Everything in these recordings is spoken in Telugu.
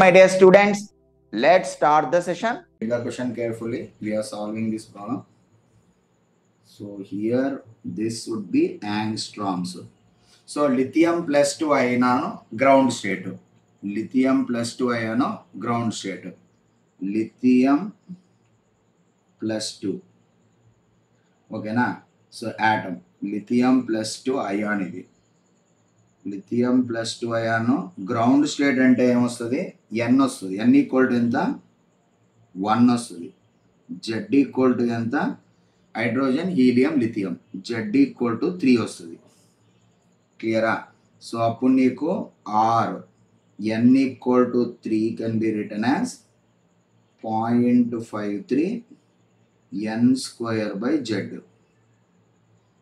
My dear students, let's start the session. Read the question carefully. We are solving this problem. So here this would be angstroms. So lithium plus 2 ion ground state. Lithium plus 2 ion ground state. Lithium plus 2. Okay na? So atom. Lithium plus 2 ion ఇది. Lithium plus 2 ion ground state అంటే ఏమొస్తుంది? N వస్తుంది. N ఈక్వల్ టు ఎంత? 1 వస్తుంది. Z ఈక్వల్ టు ఎంత? Hydrogen helium lithium Z equal to 3 వస్తుంది. క్లియరా? సో అప్పుడు నీకు R N equal to 3 can be written as 0.53 N square by Z.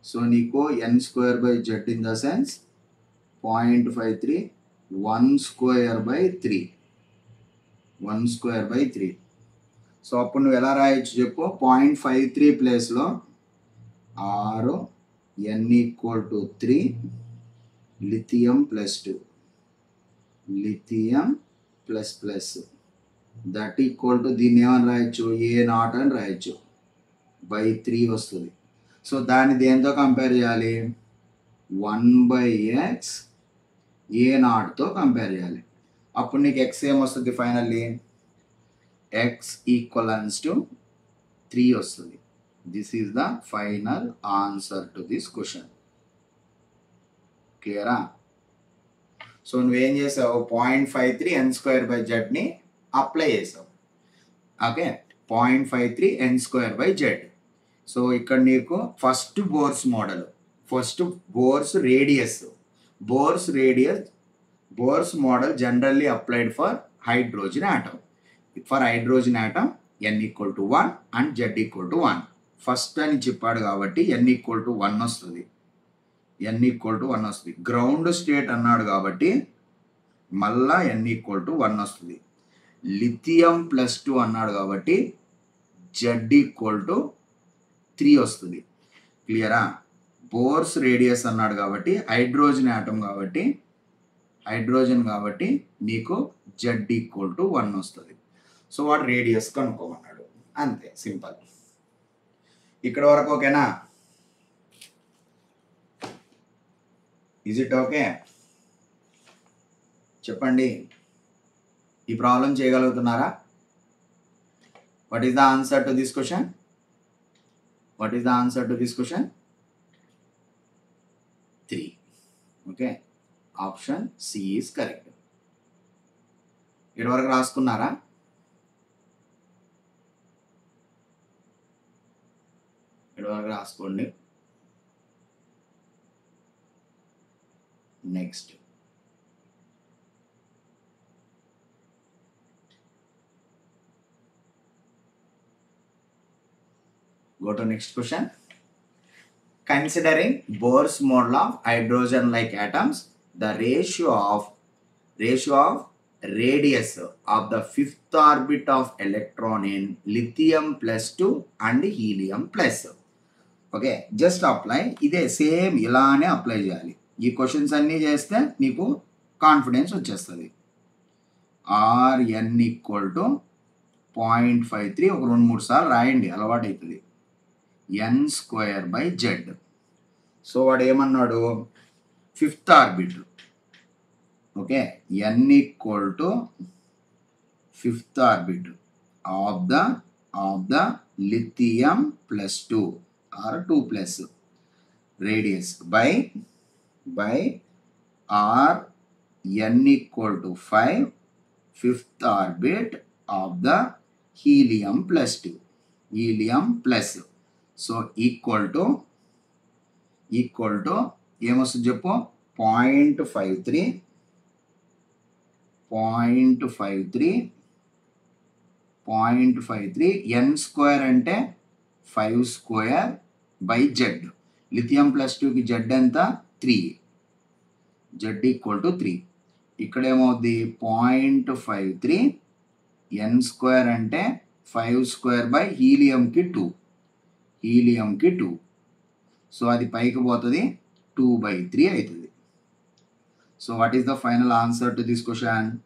So నీకు N square by Z in the sense 0.53 1 square by 3. 1 square by 3. So అప్పుడు నువ్వు ఎలా రాయొచ్చు చెప్పు? 0.53 ప్లేస్లో R N equal to 3 lithium plus 2 lithium plus plus that equal to దీన్ని ఏమని రాయొచ్చు? A0 అని రాయొచ్చు. బై 3 వస్తుంది. సో దాన్ని దేంతో కంపేర్ చేయాలి? 1/x A0తో కంపేర్ చేయాలి. అప్పుడు నీకు x ఏమొస్తుంది? ఫైనల్లీ x ఈక్వలన్స్ టు 3 వస్తుంది. This is the final answer to this question. క్లియరా? సో నువ్వేం చేసావు? 0.53 N స్క్వేర్ బై జెడ్ని అప్లై చేసావు. Okay, 0.53 N square by Z. So ఇక్కడ నీకు first Bohr's model, first Bohr's radius. Bohr's model generally applied for hydrogen atom. For hydrogen atom N equal to 1 and Z equal to 1. First అని చెప్పాడు కాబట్టి N ఈక్వల్ టు 1 వస్తుంది. N ఈక్వల్ టు 1 వస్తుంది. గ్రౌండ్ స్టేట్ అన్నాడు కాబట్టి మళ్ళా N ఈక్వల్ టు 1 వస్తుంది. లిథియం ప్లస్ 2 అన్నాడు కాబట్టి Z ఈక్వల్ టు 3 వస్తుంది. క్లియరా? బోర్స్ రేడియస్ అన్నాడు కాబట్టి హైడ్రోజన్ ఆటమ్ కాబట్టి నీకు Z ఈక్వల్ టు 1 వస్తుంది. సో వాడు రేడియస్ కనుక్కోమన్నాడు. అంతే, సింపుల్. ఇక్కడ వరకు ఓకేనా? Is it okay? చెప్పండి, ఈ ప్రాబ్లం చేయగలుగుతున్నారా? What is the answer to this question? 3. Okay, option C is correct. ఇక్కడ వరకు రాసుకున్నారా? ఇక్కడ వరకు రాసుకోండి. Next go to next question. Considering Bohr's model of hydrogen-like atoms, the ratio of radius of the fifth orbit of electron in lithium plus 2 and helium plus. Okay, just apply. ఇదే సేమ్ ఇలానే అప్లై చేయాలి. ఈ క్వశ్చన్స్ అన్నీ చేస్తే నీకు కాన్ఫిడెన్స్ వచ్చేస్తుంది. RN ఈక్వల్ టు 0.53 ఒక 2-3 సార్లు రాయండి, అలవాటు అవుతుంది. N square by Z. So వాడు ఏమన్నాడు? Fifth orbit. Okay, N equal to fifth orbit of the lithium plus 2 or 2 plus radius by R N equal to 5 fifth orbit of the helium plus 2 helium plus. So equal to ఏమొస్తుంది చెప్పు? 0.53 N స్క్వేర్ అంటే 5 square by Z. Lithium plus 2కి జెడ్ ఎంత? 3. Z equal to 3. ఇక్కడ ఏమవుద్ది? 0.53 N స్క్వేర్ అంటే 5 స్క్వేర్ బై హీలియంకి 2. సో అది పైకి పోతుంది, 2/3 అవుతుంది. So what is the final answer to this question?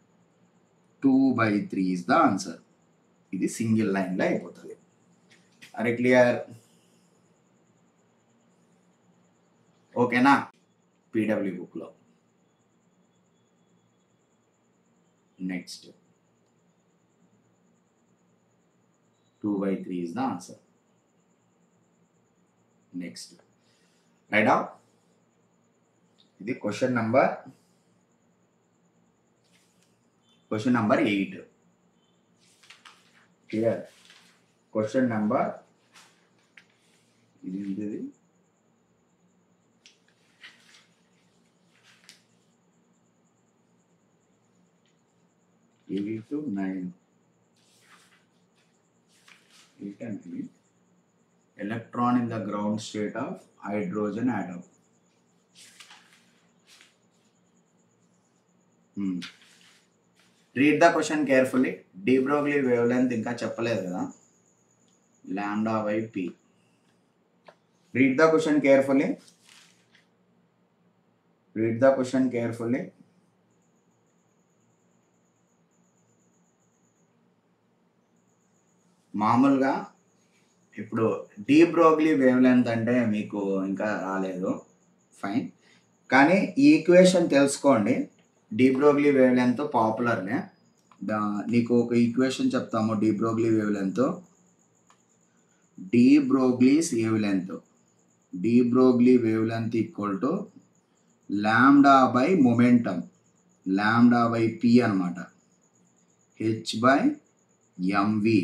2/3 is the answer. ఇది సింగిల్ లైన్లో అయిపోతుంది. అరే క్లియర్? ఓకేనా? పీడబ్ల్యూ బుక్లో next 2/3 is the answer. Next. Write down. This is question number 8. Clear? Question number 8 to 9. 8 and 9. Electron in the ground state of hydrogen atom. Read the question carefully. De Broglie wavelength ఇంకా చెప్పలేదు కదా, lambda by p. Read the question carefully. Read the question carefully. మామూలుగా ఇప్పుడు డి బ్రోగ్లీ వేవ్ లెంత్ అంటే మీకు ఇంకా రాలేదు, ఫైన్. కానీ ఈ ఈక్వేషన్ తెలుసుకోండి. డి బ్రోగ్లీ వేవ్ లెంత్ పాపులర్నే. నీకు ఒక ఈక్వేషన్ చెప్తాము. De Broglie wave length, de Broglie's wave length, de Broglie wave length equal to lambda by momentum, lambda by P అనమాట. H by MV,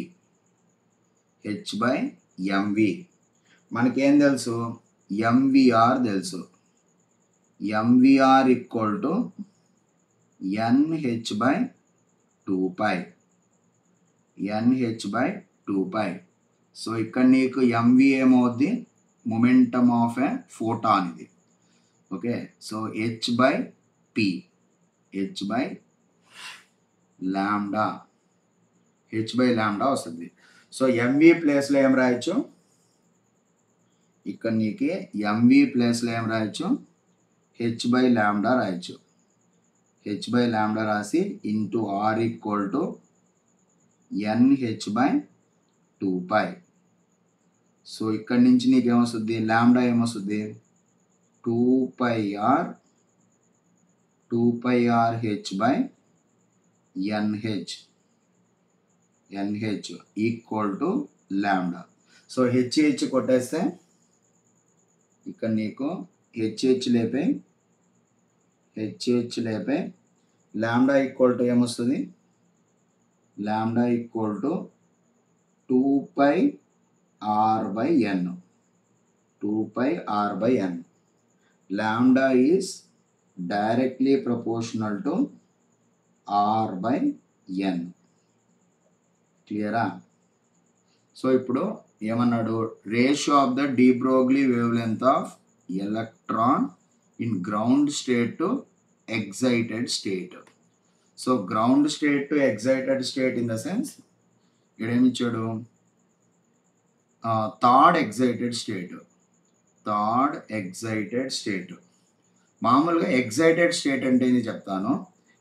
H by MV. మనకేం తెలుసు? ఎంవిఆర్ తెలుసు. MVR equal to NH by 2π, NH by 2π. So ఇక్కడ నీకు ఎంవి ఏమవుద్ది? మొమెంటమ్ ఆఫ్ ఏ ఫోటాన్ ఇది. Okay, so H by P, H by lambda, H by lambda వస్తుంది. సో ఎంవి ప్లేస్లో ఏం రాయొచ్చు? ఇక్కడ నీకు ఎంవి ప్లేస్లో ఏం రాయొచ్చు? హెచ్ బై లాంబ్డా రాయొచ్చు. హెచ్ బై లాంబ్డా రాసి into R equal to NH by 2π. So ఇక్కడ నుంచి నీకు ఏమొస్తుంది? లాంబ్డా ఏమొస్తుంది? 2πr, 2πr H by NH, NH equal to lambda. So H కొట్టేస్తే ఇక్కడ నీకు హెచ్ లేపే, హెచ్ లేపే లాంబ్డా ఈక్వల్ టు ఏమొస్తుంది? Lambda equal to 2πr by N, 2πr by N. Lambda is directly proportional to R by N. క్లియరా? సో ఇప్పుడు ఏమన్నాడు? Ratio of the de Broglie wave length of electron in ground state to excited state. So ground state to excited state in the sense ఇక్కడ ఏమి ఇచ్చాడు? Third excited state, third excited state. మామూలుగా ఎగ్జైటెడ్ స్టేట్ అంటే ఏంటి చెప్తాను.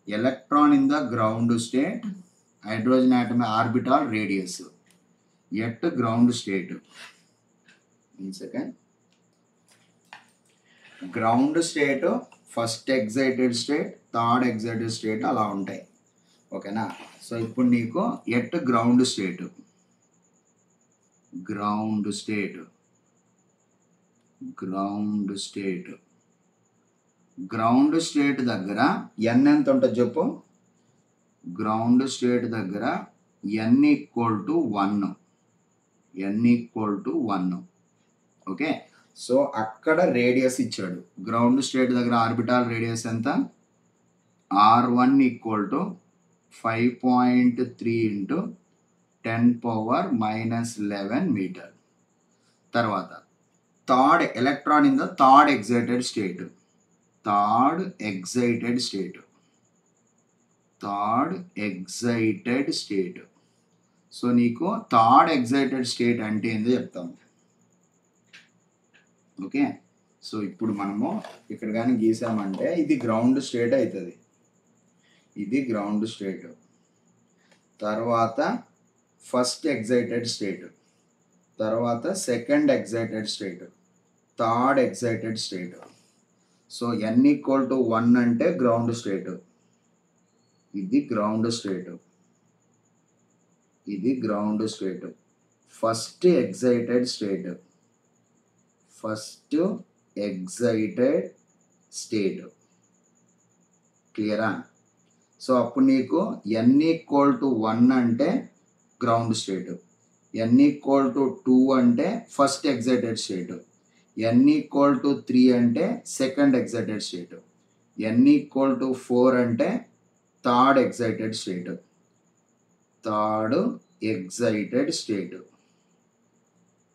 Electron in the ground state, hydrogen atom orbital radius at ground state. Second ground state, first excited state, third excited state అలా ఉంటాయి. ఓకేనా? సో ఇప్పుడు నీకు at ground state, ground state, ground state, ground state దగ్గర ఎన్ ఎంత ఉంటుంది చెప్పు? గ్రౌండ్ స్టేట్ దగ్గర N equal to 1, N equal to 1. Okay, so అక్కడ రేడియస్ ఇచ్చాడు. గ్రౌండ్ స్టేట్ దగ్గర ఆర్బిటాల్ రేడియస్ ఎంత? R1 equal to 5.3 into 10⁻⁻11 metre. తర్వాత third electron in the third excited state, third excited state, third excited state. So నీకు థర్డ్ ఎగ్జైటెడ్ స్టేట్ అంటే ఏందో చెప్తాము. ఓకే, సో ఇప్పుడు మనము ఇక్కడ కానీ గీసామంటే ఇది గ్రౌండ్ స్టేట్ అవుతుంది, ఇది గ్రౌండ్ స్టేట్. తర్వాత ఫస్ట్ ఎగ్జైటెడ్ స్టేట్, తర్వాత second excited state, third excited state. So n equal to 1 అంటే గ్రౌండ్ స్టేట్, ఇది గ్రౌండ్ స్టేట్, ఇది ground state, first excited state, first excited state. క్లియరా? సో అప్పుడు నీకు n ఈక్వల్ టు 1 అంటే ground state, n equal to 2 అంటే first excited state, n equal to 3 అంటే second excited state, n equal to 4 అంటే third excited state, third excited state,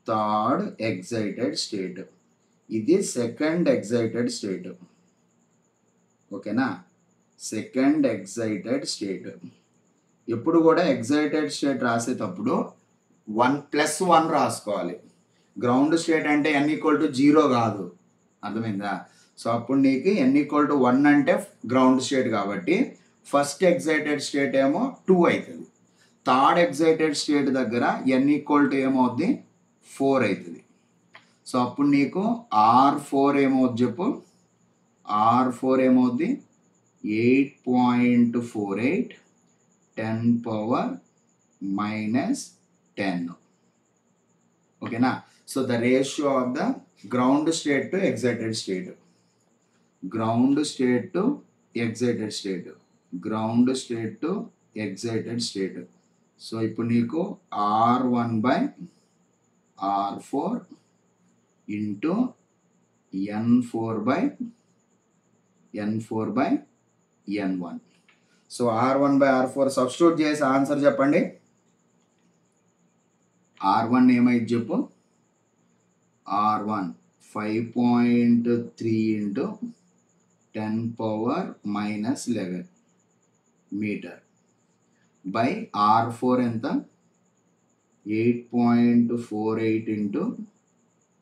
third excited state. ఇది సెకండ్ ఎగ్జైటెడ్ స్టేట్. ఓకేనా? Second excited state. ఎప్పుడు కూడా ఎగ్జైటెడ్ స్టేట్ రాసేటప్పుడు 1+1 రాసుకోవాలి. గ్రౌండ్ స్టేట్ అంటే n ఈక్వల్ టు 0 కాదు, అర్థమైందా? సో అప్పుడు నీకు n ఈక్వల్ టు 1 అంటే గ్రౌండ్ స్టేట్ కాబట్టి ఫస్ట్ ఎగ్జైటెడ్ స్టేట్ ఏమో 2 అవుతుంది, థర్డ్ ఎగ్జైటెడ్ స్టేట్ దగ్గర n ఈక్వల్ టు ఏమవుద్ది 4 అవుతుంది. సో అప్పుడు నీకు R4 ఏమవుద్ది చెప్పు, R4 ఏమవుద్ది 8.48 10⁻⁻10. ఓకేనా? So the ratio of the ground state to excited state, ground state to excited state, ground state to excited state. So ఇప్పుడు నీకు R1/R4 into N4/N1. So R1/R4 substitute చేసి ఆన్సర్ చెప్పండి. R1 ఏమైంది చెప్పు, R1 5.3 into 10⁻⁻11 metre by R4 ఎంత 8.48 ఇంటూ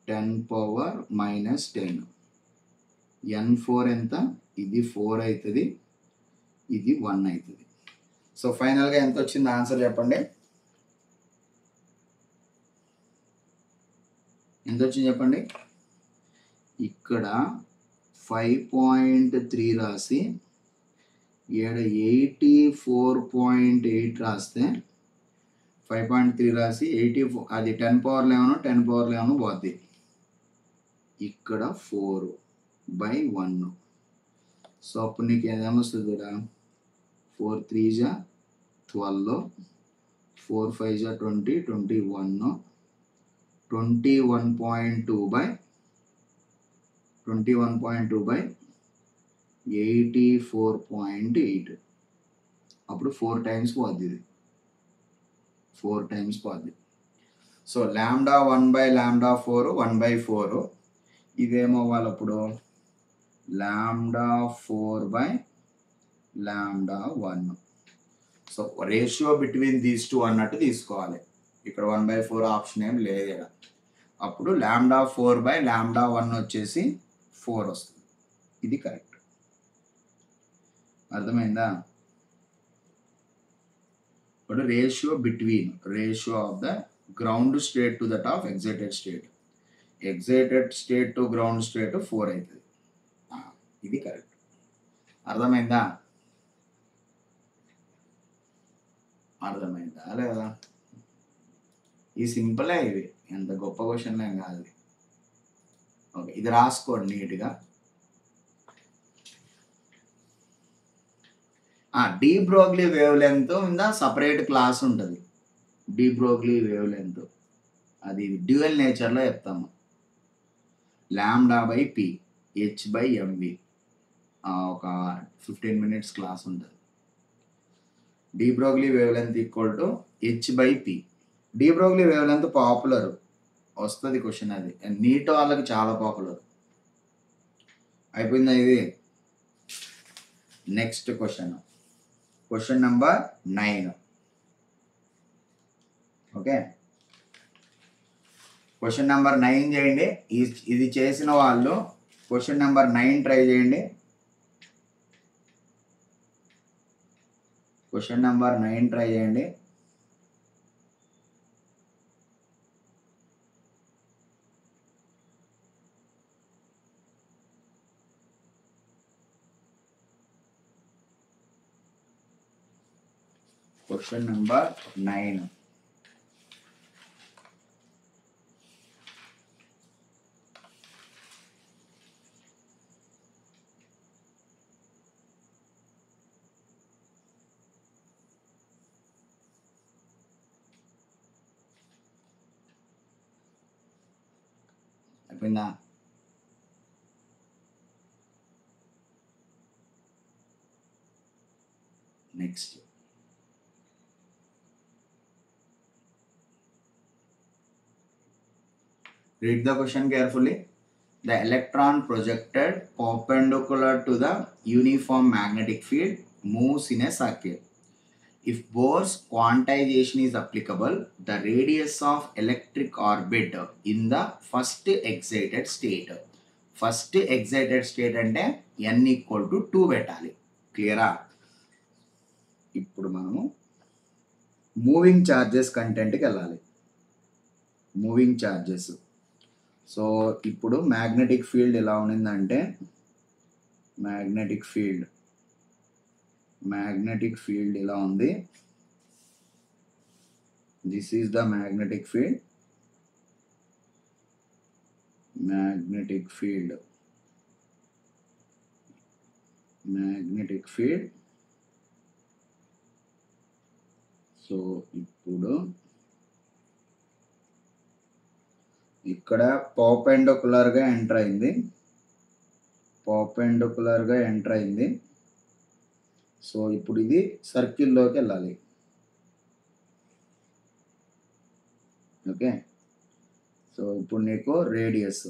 10⁻⁻10. N4 ఎంత, ఇది 4 అవుతుంది, ఇది 1 అవుతుంది. సో ఫైనల్గా ఎంత వచ్చింది ఆన్సర్ చెప్పండి, ఎంత వచ్చింది చెప్పండి. ఇక్కడ 5.3 రాసి ఇక్కడ 84.8 రాస్తే 5.3 రాసి 84, అది 10⁻11 10⁻11 పోద్ది. ఇక్కడ 4/1. సో అప్పుడు నీకు ఏమొస్తుంది ఇక్కడ 4 3 12, 4 5 20 21, 21.2/84.8. అప్పుడు 4 టైమ్స్ పోద్ది, ఇది 4 టైమ్స్ పోద్ది. సో λ1/λ4 1/4, ఇదేమో వాళ్ళప్పుడు λ4/λ1. So ratio between these two అన్నట్టు తీసుకోవాలి. ఇక్కడ 1/4 ఆప్షన్ ఏం లేదు ఇక్కడ. అప్పుడు λ4/λ1 వచ్చేసి 4 వస్తుంది. ఇది కరెక్ట్. అర్థమైందా? ఇప్పుడు ratio between, ratio of the ground state to that of excited state, excited state to ground state 4 అవుతుంది. ఇది కరెక్ట్. అర్థమైందా? అర్థమైందా లేదా? ఈ సింపులే, ఇవి ఎంత గొప్ప క్వశ్చన్ ఏం కాదు. ఓకే, ఇది రాసుకోండి నీట్గా. డి బ్రోగ్లీ వేవ్ లెంత్ మీద సపరేట్ క్లాస్ ఉంటుంది. డి బ్రోగ్లీ వేవ్ లెంత్ అది డ్యూయల్ నేచర్లో చెప్తాము. λ/p h/mv ఒక 15 minutes క్లాస్ ఉంటుంది. D Broglie wave length equal to h/p. D Broglie wave length popular వస్తుంది క్వశ్చన్, అది నీట్ వాళ్ళకి చాలా పాపులర్ అయిపోయిందా ఇది. Next question number 9. Okay, question number 9 చేయండి. ఇది చేసిన వాళ్ళు క్వశ్చన్ నెంబర్ 9 ట్రై చేయండి. క్వశ్చన్ నెంబర్ 9 ట్రై చేయండి. Question number 9. అయిపోయిందా? Next read the question carefully. The electron projected perpendicular to the uniform magnetic field moves in a circle. If Bohr's quantization is applicable, the radius of electric orbit in the first excited state. First excited state అంటే n equal to 2 పెట్టాలి. క్లియరా? ఇప్పుడు మనము మూవింగ్ ఛార్జెస్ కంటెంట్కి వెళ్ళాలి. Moving charges. సో ఇప్పుడు మ్యాగ్నెటిక్ ఫీల్డ్ ఎలా ఉండిందంటే మ్యాగ్నెటిక్ ఫీల్డ్ ఇలా ఉంది. This is the magnetic field. So ఇప్పుడు ఇక్కడ పర్పెండిక్యులర్గా ఎంటర్ అయింది. సో ఇప్పుడు ఇది సర్కిల్లోకి వెళ్ళాలి. ఓకే. సో ఇప్పుడు నీకు radius,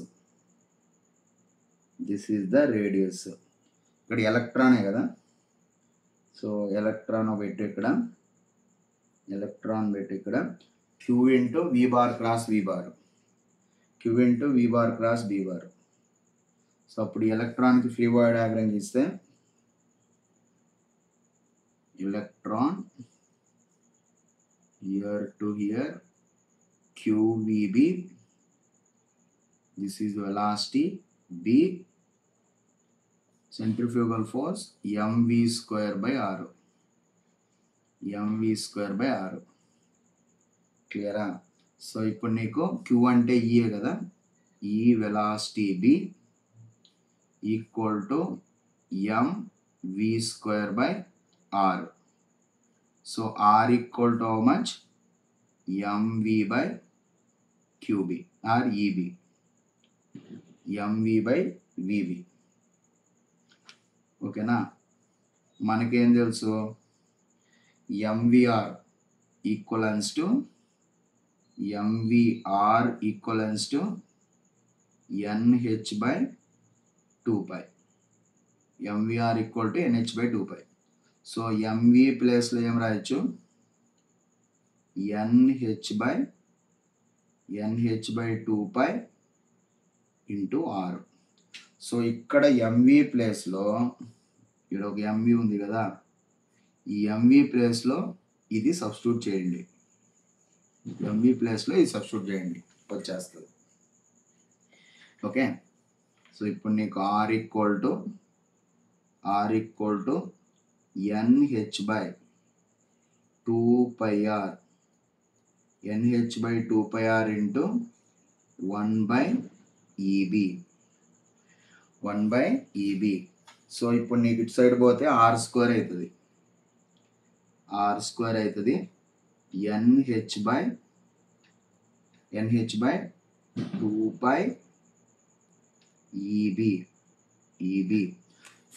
this is the radius. ఇక్కడ ఎలక్ట్రానే కదా. సో ఎలక్ట్రాన్ పెట్టి ఇక్కడ Q into V bar cross V bar. So అప్పుడు ఎలక్ట్రాన్కి ఫ్రీ బాడీ డయాగ్రామ్ ఇస్తే electron here to here QVB, this is velocity, B centrifugal force mv square by r. క్లియరా? సో ఇప్పుడు నీకు Q అంటే E కదా, E velocity B equal to mv square by r. So r equal to how much? mv by qb or eb. mv by vb. ఓకేనా? మనకేం తెలుసు? mvr equivalence to nh by 2pi. mvr equal to nh by 2pi. So mv ప్లేస్లో ఏం రాయొచ్చు? nh by 2pi into r. So ఇక్కడ mv ప్లేస్లో ఇక్కడ ఒక mv ఉంది కదా, ఈ mv ప్లేస్లో ఇది సబ్స్టిట్యూట్ చేయండి. వచ్చేస్తుంది. ఓకే. సో ఇప్పుడు నీకు r equal to nh by 2πr into 1 by EB. So ఇప్పుడు నీకు ఇటు సైడ్ పోతే r స్క్వేర్ అవుతుంది. nh by 2π EB.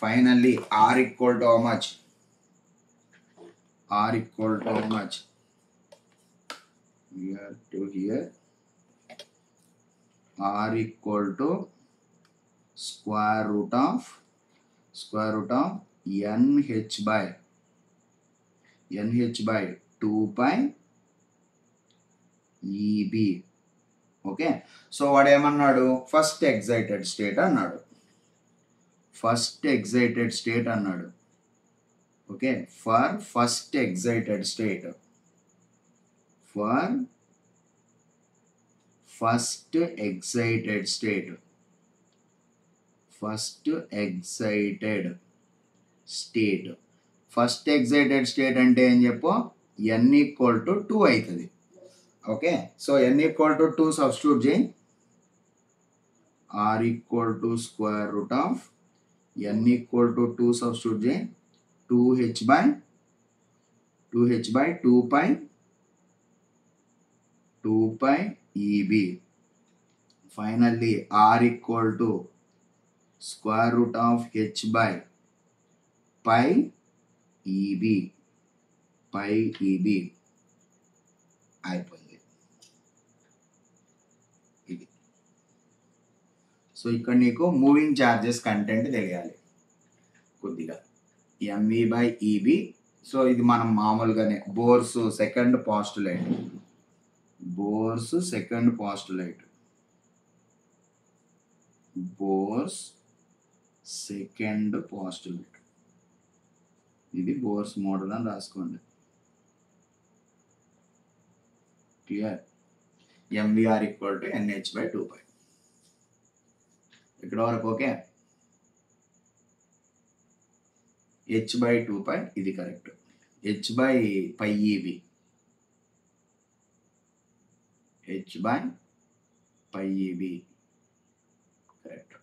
Finally r equal to how much? Here to here. R equal to square root of nh by 2π EB. Okay. So వాడు ఏమన్నాడు? ఫస్ట్ ఎగ్జైటెడ్ స్టేట్ అన్నాడు. Okay, for first excited state, for first excited state, first excited state. First excited state అంటే ఏం చెప్పు, n ఈక్వల్ టు 2 అవుతుంది. Okay, so n equal to 2 substitute చేయి, r equal to square root of n equal to 2 substitute చేయి, 2h by 2 pi EB. Finally r equal to square root of h by pi EB అయిపోయింది ఇది. సో ఇక్కడ నీకు మూవింగ్ ఛార్జెస్ కంటెంట్ తెలియాలి కొద్దిగా, MV బై EB. సో ఇది మనం మామూలుగానే Bohr's second postulate, Bohr's second postulate, Bohr's second postulate, ఇది బోర్స్ మోడల్ అని రాసుకోండి. Clear? MVR equal to NH by 2 pi. ఇక్కడ వరకు ఓకే. h బై 2 పై ఇది correct, h by pi EB, h by pi EB correct.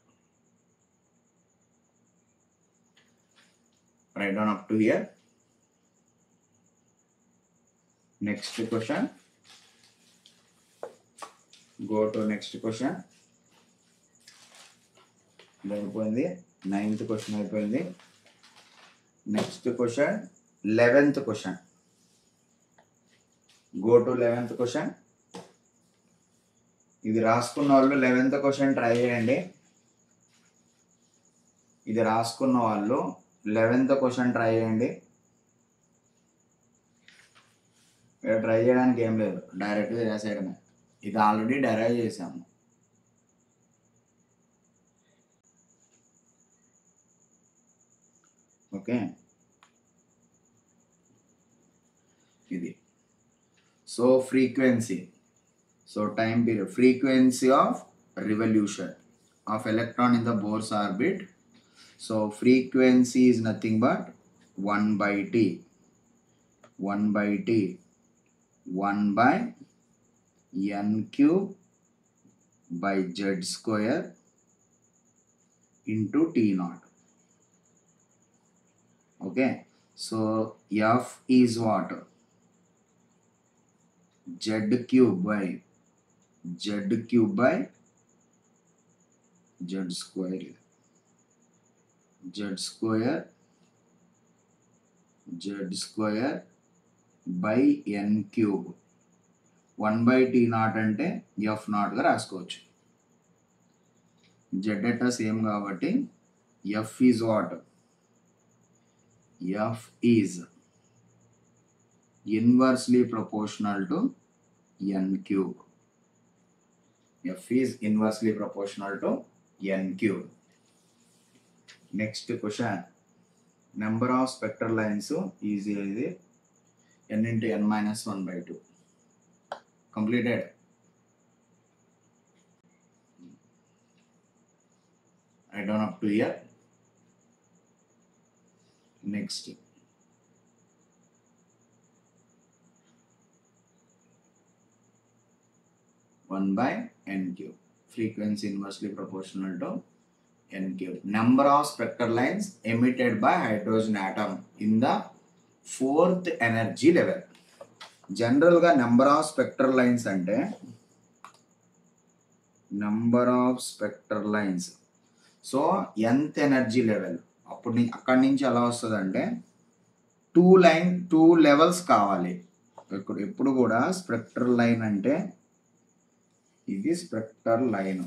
Write down up to here. Next question. Go to next question. ఇది అయిపోయింది, 9th క్వశ్చన్ అయిపోయింది. Next question 11th question. Go to 11th question. ఇది రాసుకున్న వాళ్ళు 11th క్వశ్చన్ ట్రై చేయండి. ఇది రాసుకున్న వాళ్ళు 11th క్వశ్చన్ ట్రై చేయండి. ఇక్కడ ట్రై చేయడానికి ఏం లేదు, డైరెక్ట్గా రాసేయడమే. ఇది ఆల్రెడీ డెరైవ్ చేసాము. ఓకే, ఇది. So frequency, so time period, frequency of revolution of electron in the Bohr's orbit. So frequency is nothing but 1 by T, 1 by T, 1 by n cube by z square into T naught. Okay, so F is what? Z cube by z square. Z square by n cube. 1 by T naught అంటే F naught గా రాసుకోవచ్చు. Z అట్టా సేమ్ కాబట్టి F is what? F is inversely proportional to n cube. F is inversely proportional to n cube. Next question. Number of spectral lines easy is n into n minus 1 by 2. Completed. I don't up to here. Next. One by n cube. Frequency inversely proportional to n cube. Number of spectral lines emitted by hydrogen atom in the 4th energy level. General ga number of spectral lines ante number of spectral lines. So nth energy level అప్పుడు అక్కడి నుంచి ఎలా వస్తుందంటే 2 లెవెల్స్ కావాలి. ఎప్పుడు కూడా స్పెక్ట్రల్ లైన్ అంటే ఇది స్పెక్ట్రల్ లైన్.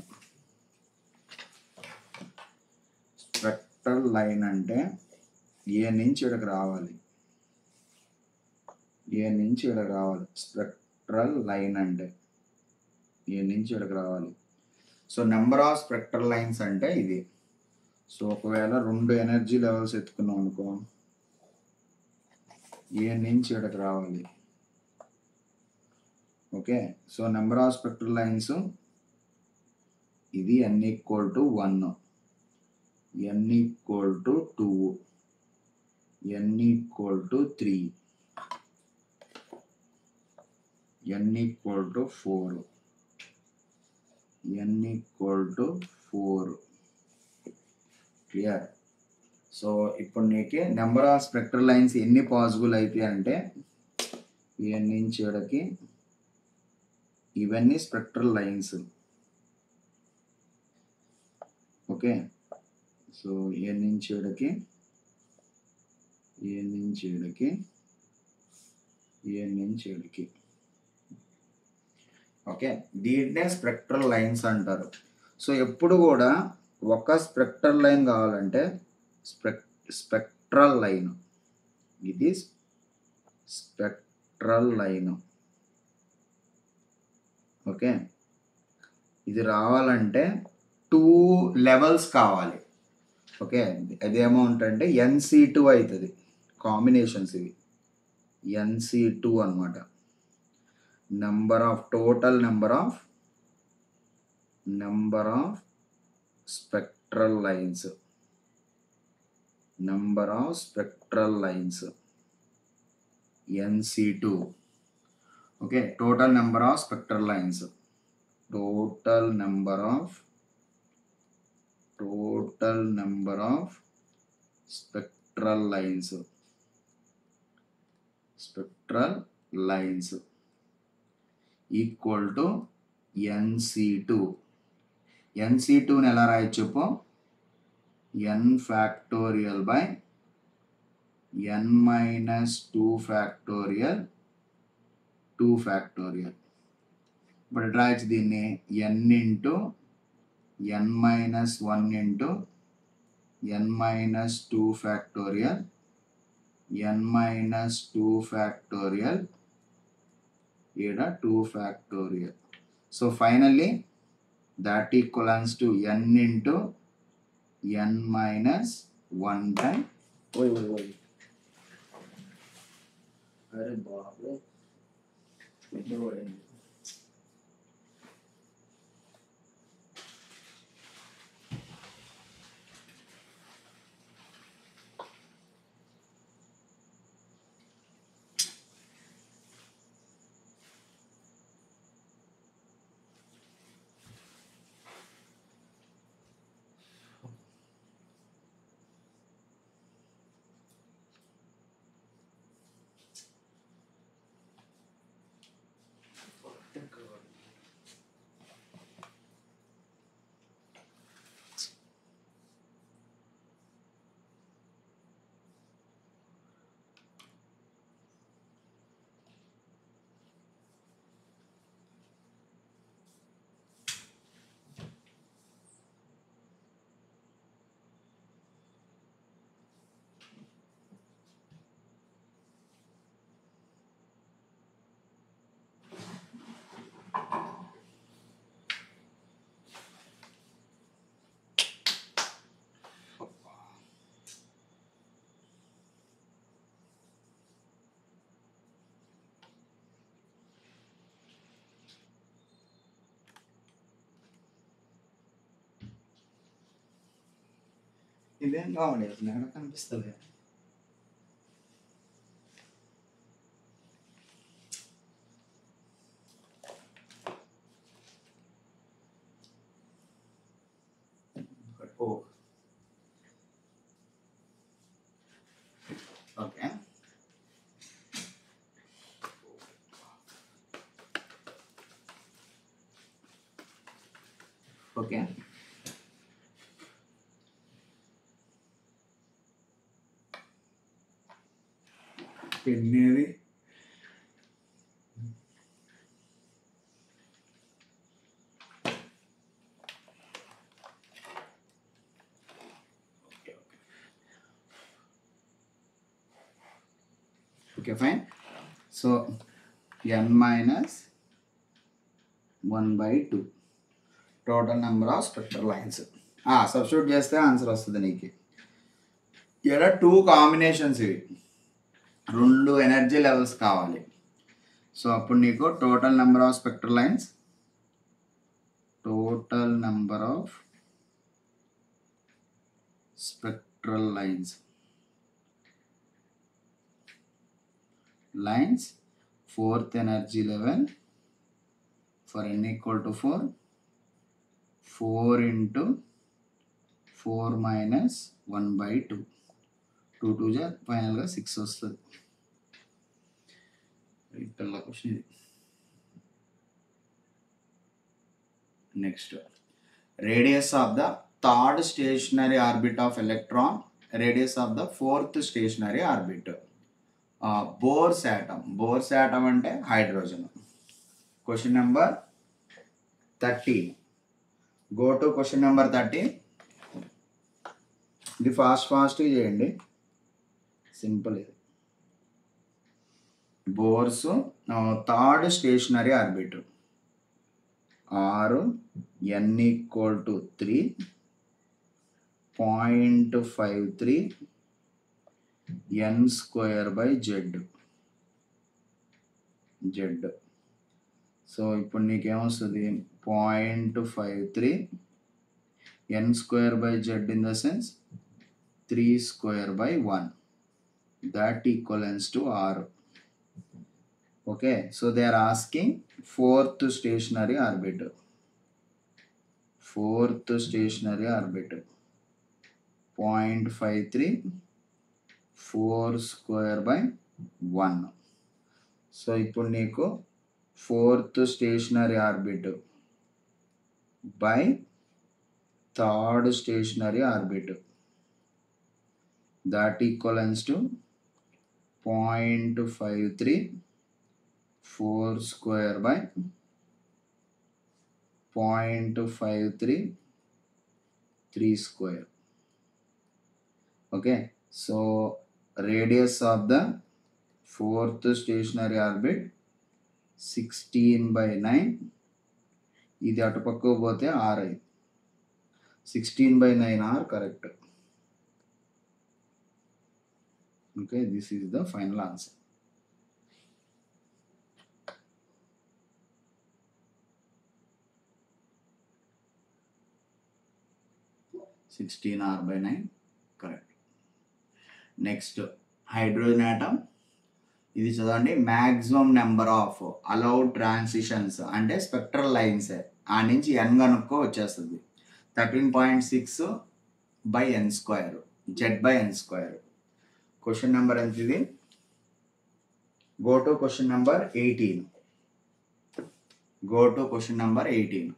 స్పెక్ట్రల్ లైన్ అంటే ఏ నుంచి ఇక్కడికి రావాలి, ఏ నుంచి ఇక్కడికి రావాలి. స్పెక్ట్రల్ లైన్ అంటే ఏ నుంచి ఇక్కడికి రావాలి. So number of spectral lines అంటే ఇది. సో ఒకవేళ 2 ఎనర్జీ లెవెల్స్ ఎత్తుకున్నాం అనుకో, ఏ నుంచి ఇక్కడికి రావాలి. Okay, so number of spectral lines ఇది n equal to 1, n equal to 2, n equal to 3, n equal to 4, n equal to 4. Clear. So ఇప్పుడు నీకు నెంబర్ ఆఫ్ స్పెక్ట్రల్ లైన్స్ ఎన్ని పాసిబుల్ అవుతాయి అంటే n నుంచి ఇక్కడికి ఇవన్నీ స్పెక్ట్రల్ లైన్స్. ఓకే, సో ఏ నుంచి ఇక్కడికి ఏ నుంచి ఇక్కడికి ఏ నుంచి ఇక్కడికి. ఓకే, దీన్నే స్పెక్ట్రల్ లైన్స్ అంటారు. సో ఎప్పుడు కూడా ఒక స్పెక్ట్రల్ లైన్ కావాలంటే స్పెక్ట్రల్ లైన్, ఇది స్పెక్ట్రల్ లైన్. ఓకే, ఇది రావాలంటే 2 లెవెల్స్ కావాలి. ఓకే, అదేమౌంట్ అంటే NC2 అవుతుంది. కాంబినేషన్స్ ఇవి NC2 అనమాట. Total number of spectral lines, NC2. Okay, total number of spectral lines, total number of spectral lines equal to NC2. NC2ని ఎలా రాయొచ్చు చెప్పు? n factorial by n minus 2 factorial. ఇప్పుడు రాయొచ్చు దీన్ని n into n minus 1 into n minus 2 factorial, n minus 2 factorial, ఈడ 2 factorial. So finally that equals to n into n minus 1 time. अरे बाप रे, ఇదేం కావాలి అసలు ఎక్కడ కనిపిస్తుంది? ఓకే, ఓకే, పెన్నేది? Okay fine. So n minus 1/2 total number of spectral lines. Substitute చేస్తే ఆన్సర్ వస్తుంది నీకు. ఇక్కడ 2 కాంబినేషన్స్ ఇవి. 2 ఎనర్జీ లెవెల్స్ కావాలి. సో అప్పుడు నీకు total number of spectral lines lines 4th energy level for n equal to 4 into 4 minus 1 by 2 2 జా ఫైనల్గా 6 వస్తుంది. పిల్ల క్వశ్చన్ ఇది. Next, radius of the third stationary orbit of electron, radius of the fourth stationary orbit. Bohr's atom అంటే hydrogen. Question number 13. Go to question number 13. ఇది ఫాస్ట్గా చేయండి, సింపుల్ ఇది. Bohr's third stationary orbit 6 n equal to 3 0.53 n square by z. So ఇప్పుడు నీకేమొస్తుంది 0.53 n square by z in the sense 3 square by 1, that equals to 6. Okay, so they are asking fourth stationary orbit. 0.53 4 square by 1. So ఇప్పుడు నీకు fourth stationary orbit by third stationary orbit, that equals to 0.53 4 square by 0.53 3 square. Okay, so radius of the fourth stationary orbit 16/9. ఇది అటు పక్కకు పోతే 6. 16/9 are correct. Okay, this is the final answer. (16r/9) correct. Next, hydrogen atom. ఇది చదవండి. Maximum number of allowed transitions అంటే స్పెక్ట్రల్ లైన్స్ ఆ నుంచి n కనుక్కో వచ్చేస్తుంది. 13.6 by n square, z/n². Question number ఎంత ఇది? Go to question number 18.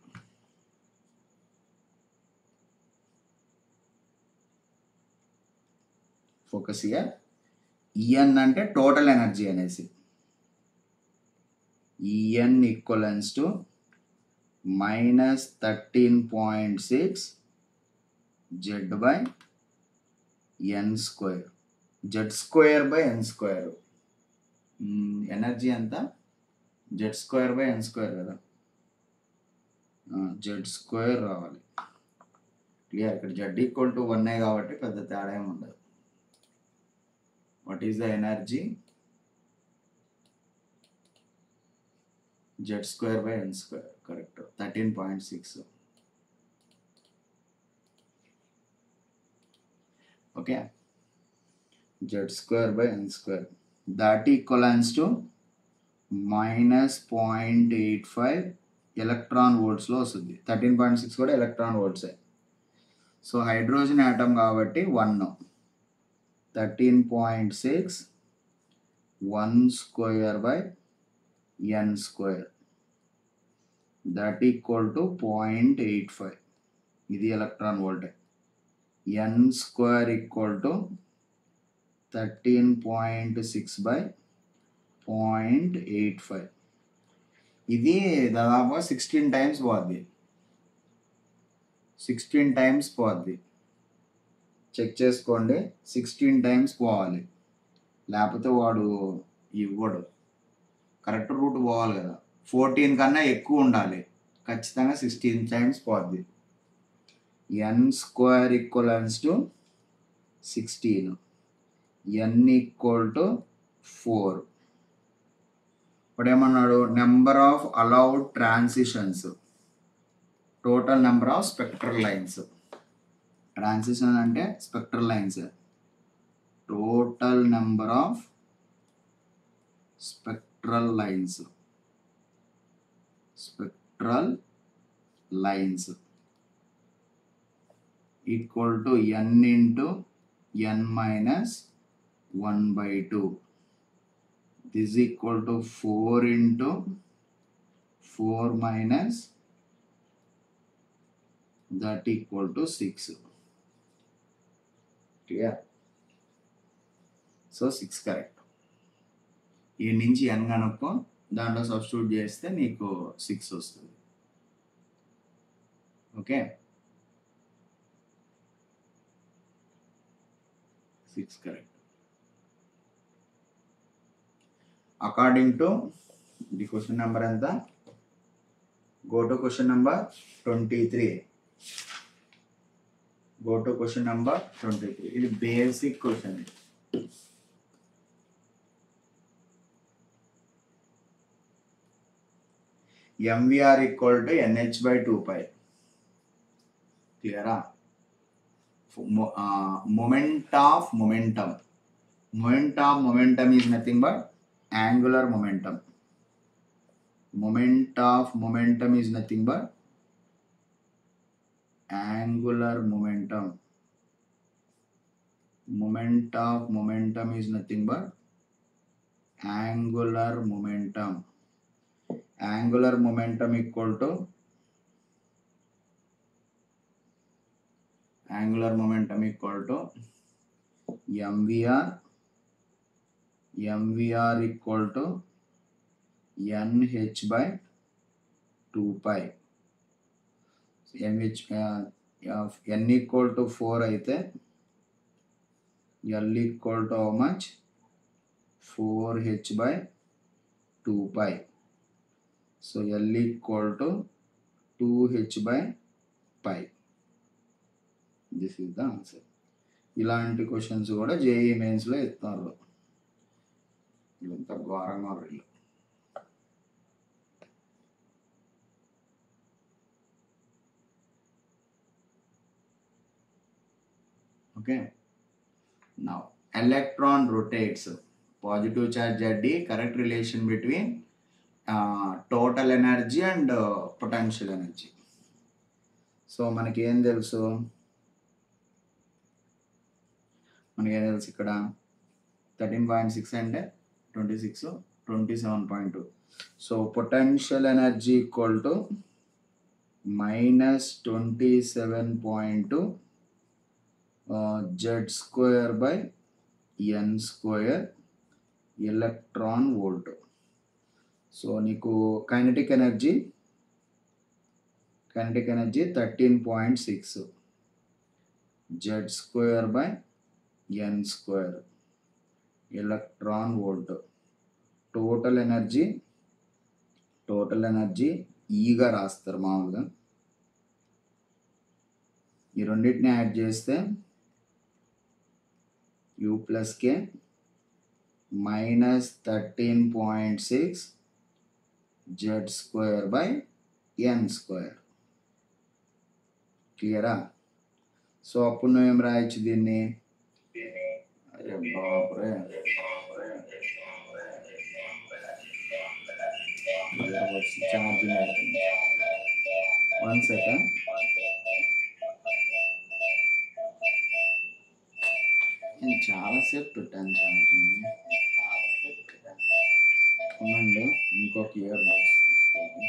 Focus here. En అంటే టోటల్ ఎనర్జీ అనేసి. En equivalence to -13.6 z/n². z²/n². Energy ఎంత? z²/n² కదా, z² రావాలి. క్లియర్. ఇక్కడ z = 1 కాబట్టి పెద్ద తేడా ఏమి ఉండదు. What is the energy? z²/n². correct. 13.6. okay, z²/n², that equals to -0.85 electron వోల్ట్స్లో వస్తుంది. 13.6 కూడా ఎలక్ట్రాన్ వోల్ట్సే. సో హైడ్రోజన్ ఆటమ్ కాబట్టి 1. 13.6 1 square by n², that equal to 0.85. ఇది electron volt. n² equal to 13.6 by 0.85. ఇది దాదాపుగా 16 times పోద్ది. 16 times పోద్ది. చెక్ చేసుకోండి. 16 times పోవాలి, లేకపోతే వాడు ఇవ్వడు. కరెక్ట్ రూట్ పోవాలి కదా. 14 కన్నా ఎక్కువ ఉండాలి. ఖచ్చితంగా 16 times పోద్ది. n² equals to 16. n = 4. ఇప్పుడు ఏమన్నాడు, number of allowed transitions, total number of spectral lines. Transition అంటే spectral lines. Total number of spectral lines, spectral lines equal to n into n minus 1/2. This equal to 4 into 4 minus that equal to 6. Clear? So 6 correct. ఈ నుంచి n కనుక్కో, దాంట్లో సబ్స్టిట్యూట్ చేస్తే నీకు 6 వస్తుంది. Okay, 6 correct. According to the question number ఎంత? Go to question number 23. Go to question number 23. ఇది basic question. MVR equal to NH/2π. క్లియరా? Moment of momentum. Moment of momentum is nothing but angular momentum. Moment of momentum is nothing but angular momentum. Moment of momentum is nothing but angular momentum. Angular momentum equal to MVR. MVR equal to NH/2π. N equal to 4 అయితే L equal to how much? 4h/2π. So L equal to 2h/π. This is the answer. ఇలాంటి క్వశ్చన్స్ కూడా జేఈ మెయిన్స్లో ఇస్తారు. ఇదంతా ఘోరంగా వీళ్ళు. Okay, now electron rotates. Positive charge Zi, correct relation between total energy and potential energy. So మనకేం తెలుసు ఇక్కడ 13.6 అంటే 26, 27.2. So potential energy equal to -27.2 Z²/n² electron volt. So నీకు kinetic energy 13.6 Z²/n² electron volt. Total energy ఈగా రాస్తారు మామూలుగా. ఈ రెండింటిని యాడ్ చేస్తే U+K -13.6 Z²/n². క్లియరా? సో అప్పుడు నువ్వేం రాయొచ్చు దీన్ని? అరే బాపురే, ఛార్జింగ్ అవుతుంది. 1 సెకండ్. నేను చాలాసేపు పెట్టాను ఛార్జింగ్. అవునండి, ఇంకొక ఇయర్ బడ్స్ తీసుకోండి.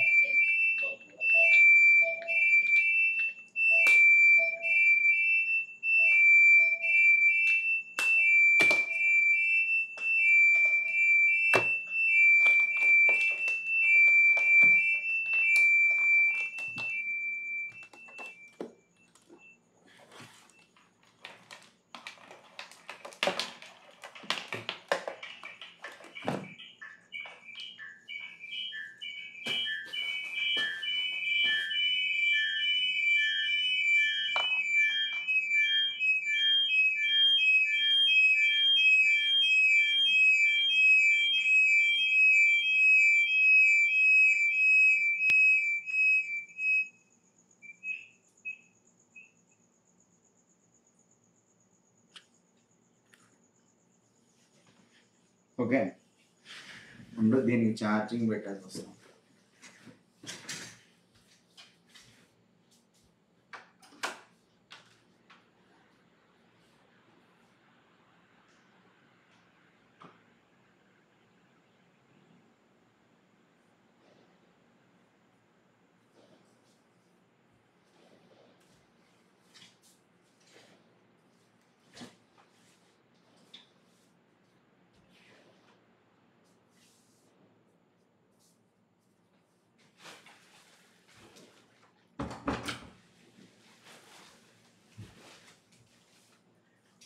ఓకే, ముందు దీనికి ఛార్జింగ్ పెట్టాల్సి వస్తుంది.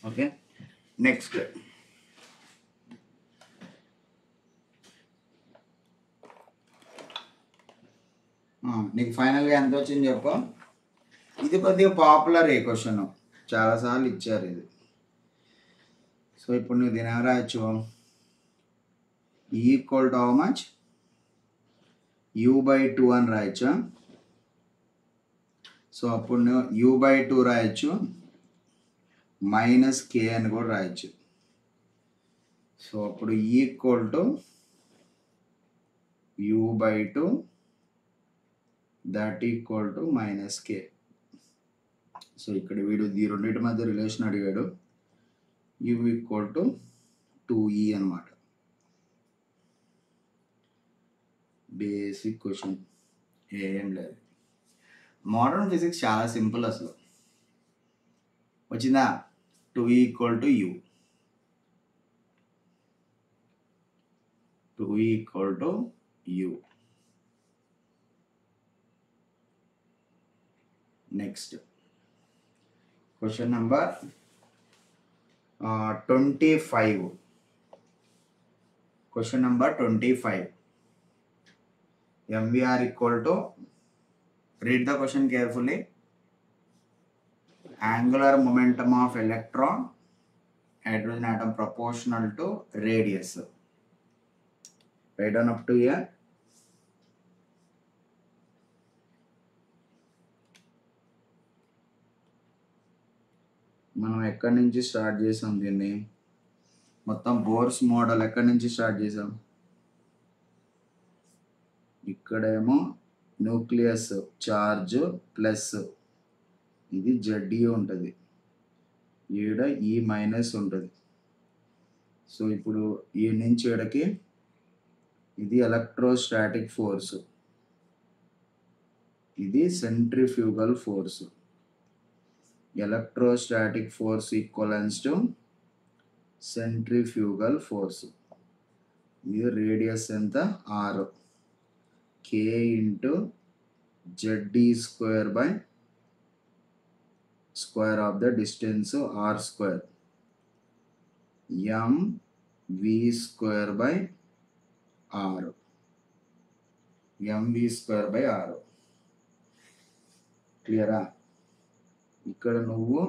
ఓకే, నెక్స్ట్ నీకు ఫైనల్గా ఎంత వచ్చింది చెప్పు. ఇది కొద్దిగా పాపులర్ ఏ క్వశ్చన్, చాలాసార్లు ఇచ్చారు ఇది. సో ఇప్పుడు నువ్వు దీని ఏం రాయొచ్చు, equal to how much u/2 అని రాయొచ్చు. సో అప్పుడు నువ్వు u/2 రాయొచ్చు, -k అని కూడా రాయొచ్చు. సో అప్పుడు equal to u/2 that equal to -k. So ఇక్కడ వీడు ఈ రెండింటి మధ్య రిలేషన్ అడిగాడు, u ఈక్వల్ టు 2e అనమాట. బేసిక్ క్వశ్చన్, ఏం లేదు. మోడర్న్ ఫిజిక్స్ చాలా సింపుల్ అసలు. వచ్చిందా, 2e equal to u, 2e equal to u. Next question number 25. Question number 25. MVR equal to, read the question carefully, angular momentum of electron, hydrogen atom proportional to radius. Write down up to here. మనం ఎక్కడి నుంచి స్టార్ట్ చేసాం దీన్ని, మొత్తం బోర్స్ మోడల్ ఎక్కడి నుంచి స్టార్ట్ చేసాం. ఇక్కడేమో న్యూక్లియస్ చార్జ్ ప్లస్, ఇది ZE ఉంటుంది, ఈడ E మైనస్ ఉంటుంది. సో ఇప్పుడు ఈ నుంచి ఈడకి ఇది ఎలక్ట్రోస్టాటిక్ ఫోర్స్, ఇది centrifugal force. Electrostatic force equivalence to centrifugal force. ఇది రేడియస్ ఎంత, r, k into ZE square by square of the distance r square, mv square by r, mv square by r. క్లియరా? ఇక్కడ నువ్వు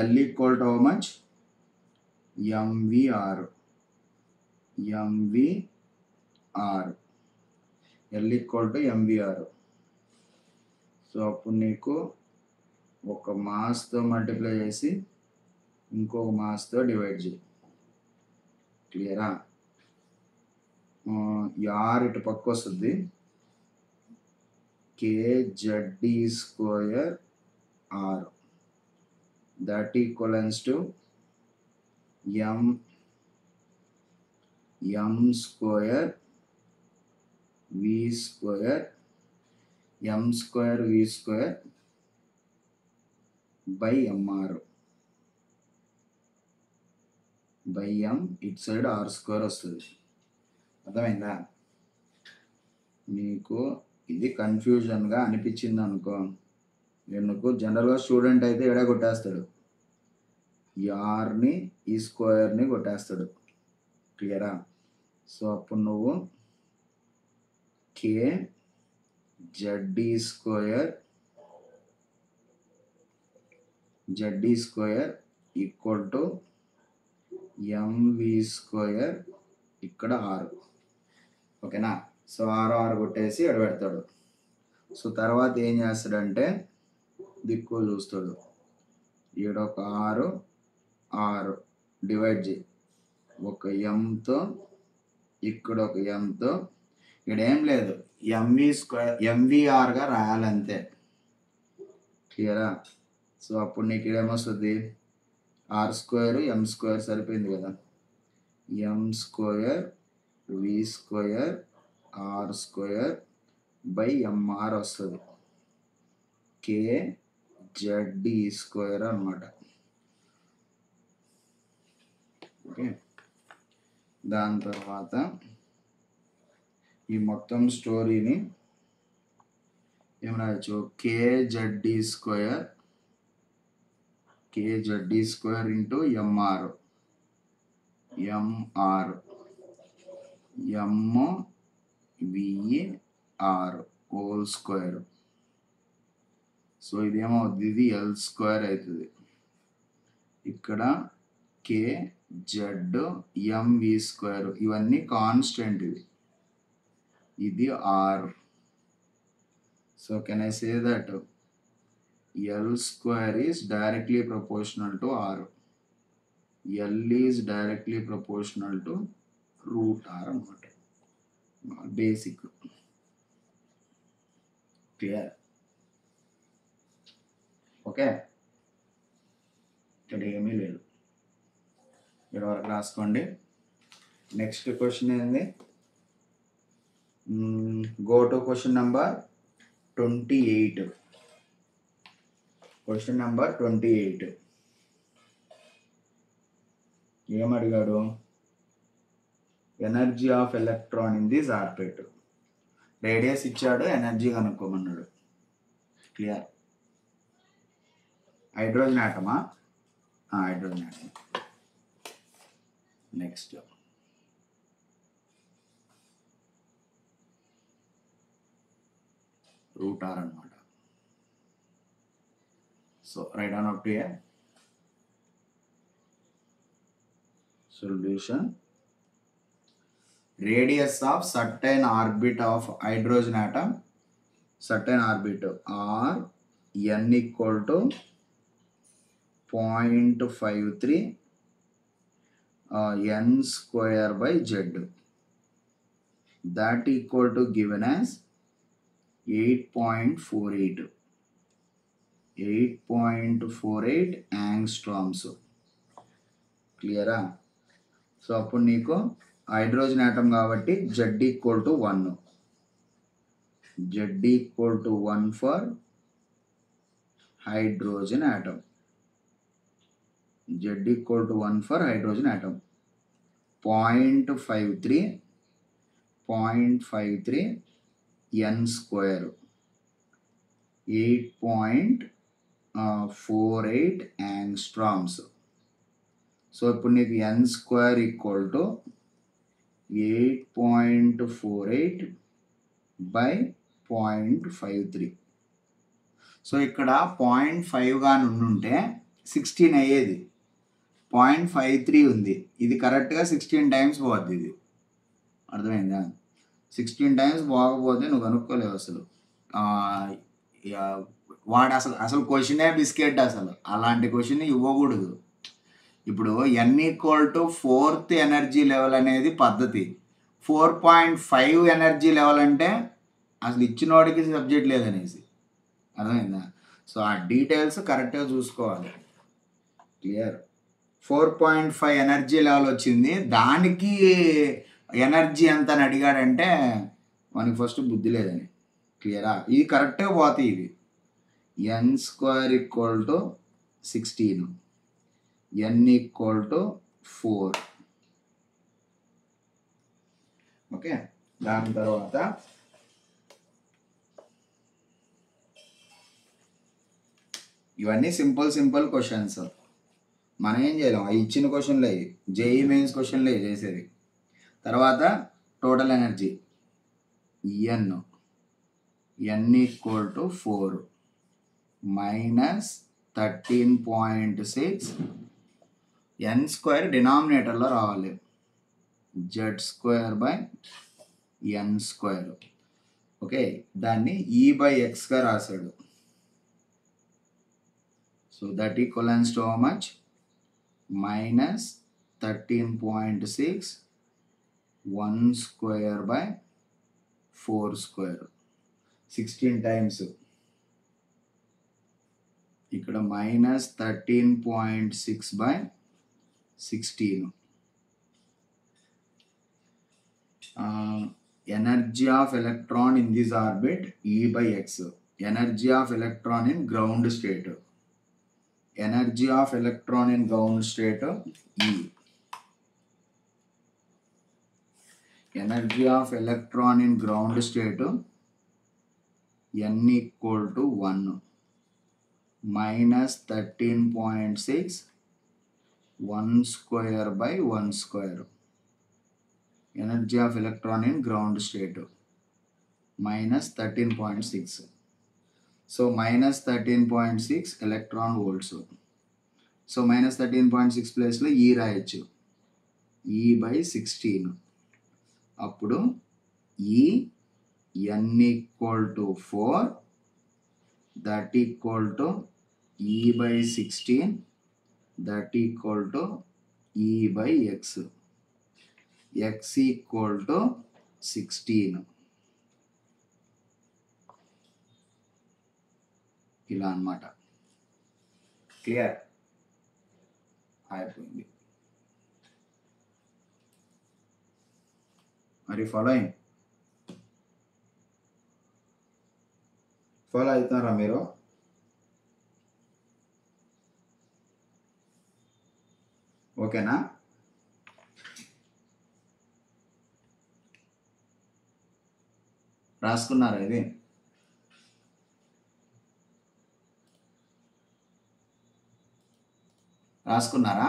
L equal to how much, mvr, mvr, L equal to mvr. So అప్పుడు నీకు ఒక మాస్తో మల్టిప్లై చేసి ఇంకొక మాస్తో డివైడ్ చేయి. క్లియరా? r ఇటు పక్క వస్తుంది, kZE square r, that equals to m square v square, m square v square by mr by m, it side r square వస్తుంది. అర్థమైందా? మీకు ఇది కన్ఫ్యూజన్గా అనిపించింది అనుకో, ఎందుకు జనరల్గా స్టూడెంట్ అయితే ఎడ కొట్టేస్తాడు, ఈ ఆర్ని ఈ స్క్వేర్ని కొట్టేస్తాడు. క్లియరా? సో అప్పుడు నువ్వు kZE square equal to mv square, ఇక్కడ r. ఓకేనా? సో r కొట్టేసి ఎడ పెడతాడు. సో తర్వాత ఏం చేస్తాడంటే దిక్కులు చూస్తాడు, ఈడొక 6 డివైడ్ చేయి, ఒక ఎంతో ఇక్కడ ఒక ఎంతో ఇక్కడ ఏం లేదు ఎంవి స్క్వేర్ ఎంవిఆర్గా రాయాలంతే. క్లియరా? సో అప్పుడు నీకు ఏమొస్తుంది, ఆర్ స్క్వేర్ ఎం స్క్వేర్ సరిపోయింది కదా, M square V square R square by MR వస్తుంది, కే జెడ్డి స్క్వేర్ అనమాట. ఓకే, దాని తర్వాత ఈ మొత్తం స్టోరీని ఏం రాయచ్చు, కేజెడ్డి square into MR MVR whole square. So ఇదేమవుతుంది, ఇది ఎల్ స్క్వేర్ అవుతుంది. ఇక్కడ కే జెడ్ ఎంవి స్క్వేర్ ఇవన్నీ కాన్స్టెంట్, ఇది R. So can I say that L square is directly proportional to R. L is directly proportional to root R అనమాట. Basic clear? ఓకే, ఇక్కడ ఏమీ లేదు, ఇక్కడ వరకు రాసుకోండి. నెక్స్ట్ క్వశ్చన్ ఏంది, go to question number 28. Question number 28 ఏమడిగాడు, energy of electron in this orbit. Radius ఇచ్చాడు, ఎనర్జీ కనుక్కోమన్నాడు. క్లియర్? హైడ్రోజన్ ఆటమా? Hydrogen atom. Next root R అనమాట. So write down up to here. Solution. Radius of certain orbit of hydrogen atom, certain orbit R n equal to 0.53 n square by z. That equal to given as 8.48 angstroms. క్లియరా? సో అప్పుడు నీకు హైడ్రోజన్ ఆటమ్ కాబట్టి Z equal to 1, Z equal to 1 for hydrogen atom, Z equal to 1 for hydrogen atom. 0.53 n square 8.48 angstroms. So ఇప్పుడు నీకు n square equal to 8.48 by 0.53. So ఇక్కడ 0.5గా నుండుంటే 16 అయ్యేది, 0.53 ఉంది, ఇది కరెక్ట్గా 16 టైమ్స్ పోద్ది. ఇది అర్థమైందా? 16 టైమ్స్ పోకపోతే నువ్వు కనుక్కోలేవు అసలు. వాడు అసలు క్వశ్చనే బిస్కెట్, అసలు అలాంటి క్వశ్చన్ ఇవ్వకూడదు. ఇప్పుడు n equal to 4th energy level అనేది పద్ధతి, 4.5 ఎనర్జీ లెవెల్ అంటే అసలు ఇచ్చినోడికి సబ్జెక్ట్ లేదనేసి. అర్థమైందా? సో ఆ డీటెయిల్స్ కరెక్ట్గా చూసుకోవాలి. క్లియర్? 4.5 ఎనర్జీ లెవెల్ వచ్చింది, దానికి ఎనర్జీ ఎంత అని అడిగాడంటే మనకి ఫస్ట్ బుద్ధి లేదని. క్లియరా? ఇది కరెక్ట్గా పోతాయి. ఇవి n square equal to 16, n equal to 4. Okay, దాని తర్వాత ఇవన్నీ సింపుల్ క్వశ్చన్స్. మనం ఏం చేయలేం, అవి ఇచ్చిన క్వశ్చన్లే, జేఈ మెయిన్స్ క్వశ్చన్లే చేసేది. తర్వాత total energy n equal to 4 minus 13.6 n square డినామినేటర్లో రావాలి, Z square by n square. Okay, దాన్ని e బై ఎక్స్గా రాశాడు. So that equals to how much, minus 13.6 1 square by 4 square 16 times. ఇక్కడ మైనస్ 13.6 by 16. Energy of electron in this orbit E by x. Energy of electron in ground state. Energy of electron in ground state E. Energy of electron in ground state N equal to 1 minus 13.6 1 square by 1 square. Energy of electron in ground state minus 13.6. So minus 13.6 electron volts. So minus 13.6 place లో E రాయొచ్చు. E by 16. అప్పుడు E N equal to 4 that equal to E by 16 that equal to E by x. X equal to 16. ఇలా అన్నమాట. క్లియర్ అయిపోయింది. మరి ఫాలోయింగ్ ఫాలో అవుతారా మీరు? ఓకేనా? రాసుకున్నారా ఇది? రాసుకున్నారా?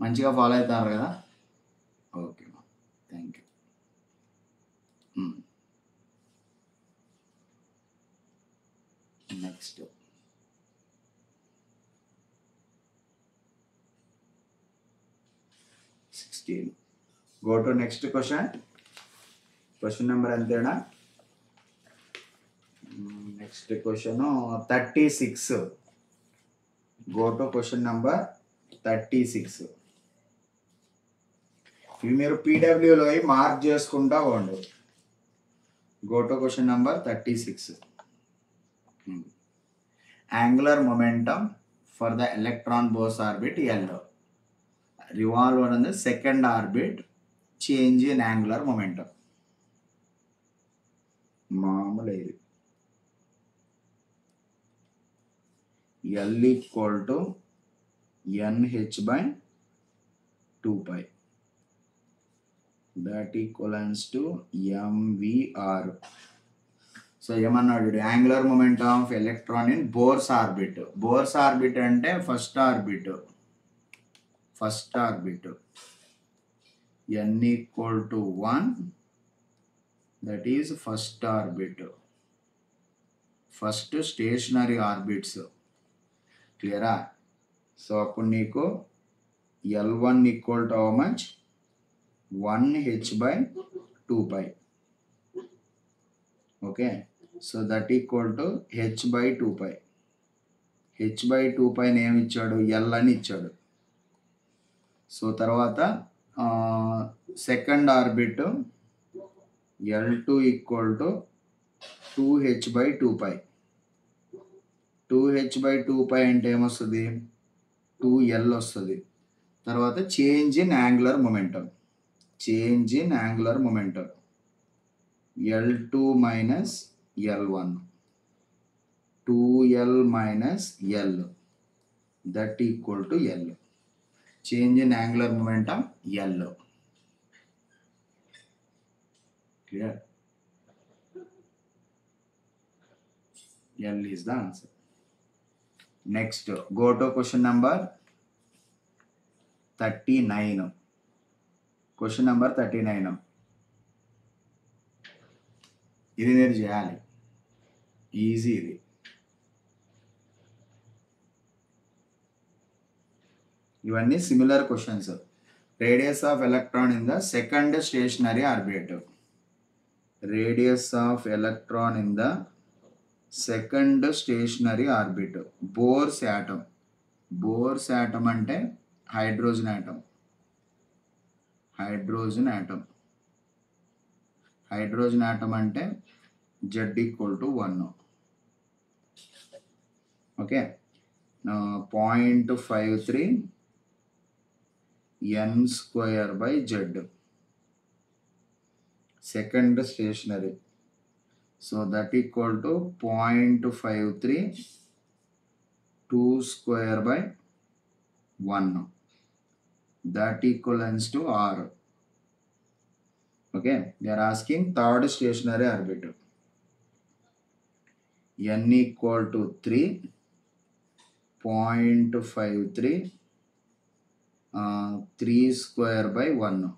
మంచిగా ఫాలో అవుతారు కదా? Okay, thank you. Next go to next question. Question number ఎంతేనా? Next question 36. go to question number 36. ఇవి మీరు పీడబ్ల్యూలో మార్క్ చేసుకుంటా పోండి. go to question number 36. angular momentum for the electron Bose orbit L. revolve on the second orbit, change in angular momentum. మామూలు L equal to NH by 2 pi. That equals to MVR. So ఏమన్నాడు? Angular momentum of electron in Bohr's orbit. Bohr's orbit అంటే first orbit. N equal to 1, that is first orbit, first stationary orbits. క్లియరా? సో అప్పుడు నీకు L1 equal to how much? 1H by 2 pi. Okay, so that equal to H by 2 pi. H by 2 pi ఏమి ఇచ్చాడు? L అని ఇచ్చాడు. సో తర్వాత second orbit L2 equal to 2H by 2 pi. 2H by 2 pi అంటే ఏమొస్తుంది? 2L వస్తుంది. తర్వాత change in angular momentum. L2 minus L1, 2L minus L, that equal to L. Change in angular momentum L. Clear? L is the answer. Next, go to question number 39. Question number 39. ఇది నేను చేయాలి. ఈజీ ఇది. ఇవన్నీ similar questions. Radius of electron in the second stationary orbit. Bohr's atom అంటే hydrogen atom. Hydrogen atom. Hydrogen atom ante Z equal to 1. Okay. Now 0.53 n square by Z. Second stationary. So that equal to 0.53 2 square by 1. That equivalents to R. Okay. They are asking third stationary orbit. N equal to 3. 0.53 3 square by 1.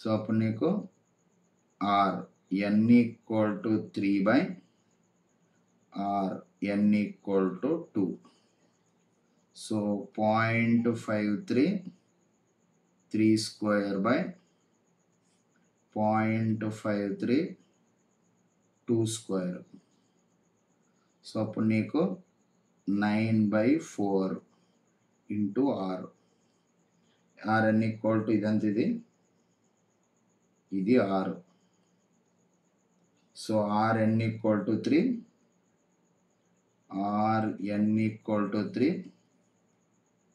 So అప్పుడు నీకు R n equal to 3 by R n equal to 2. So 0.53 3 square by 0.53 2 square. So అప్పుడు నీకు 9/4 into R. Rn equal to ఇదంత ఇది R. So Rn equal to 3. Rn equal to 3.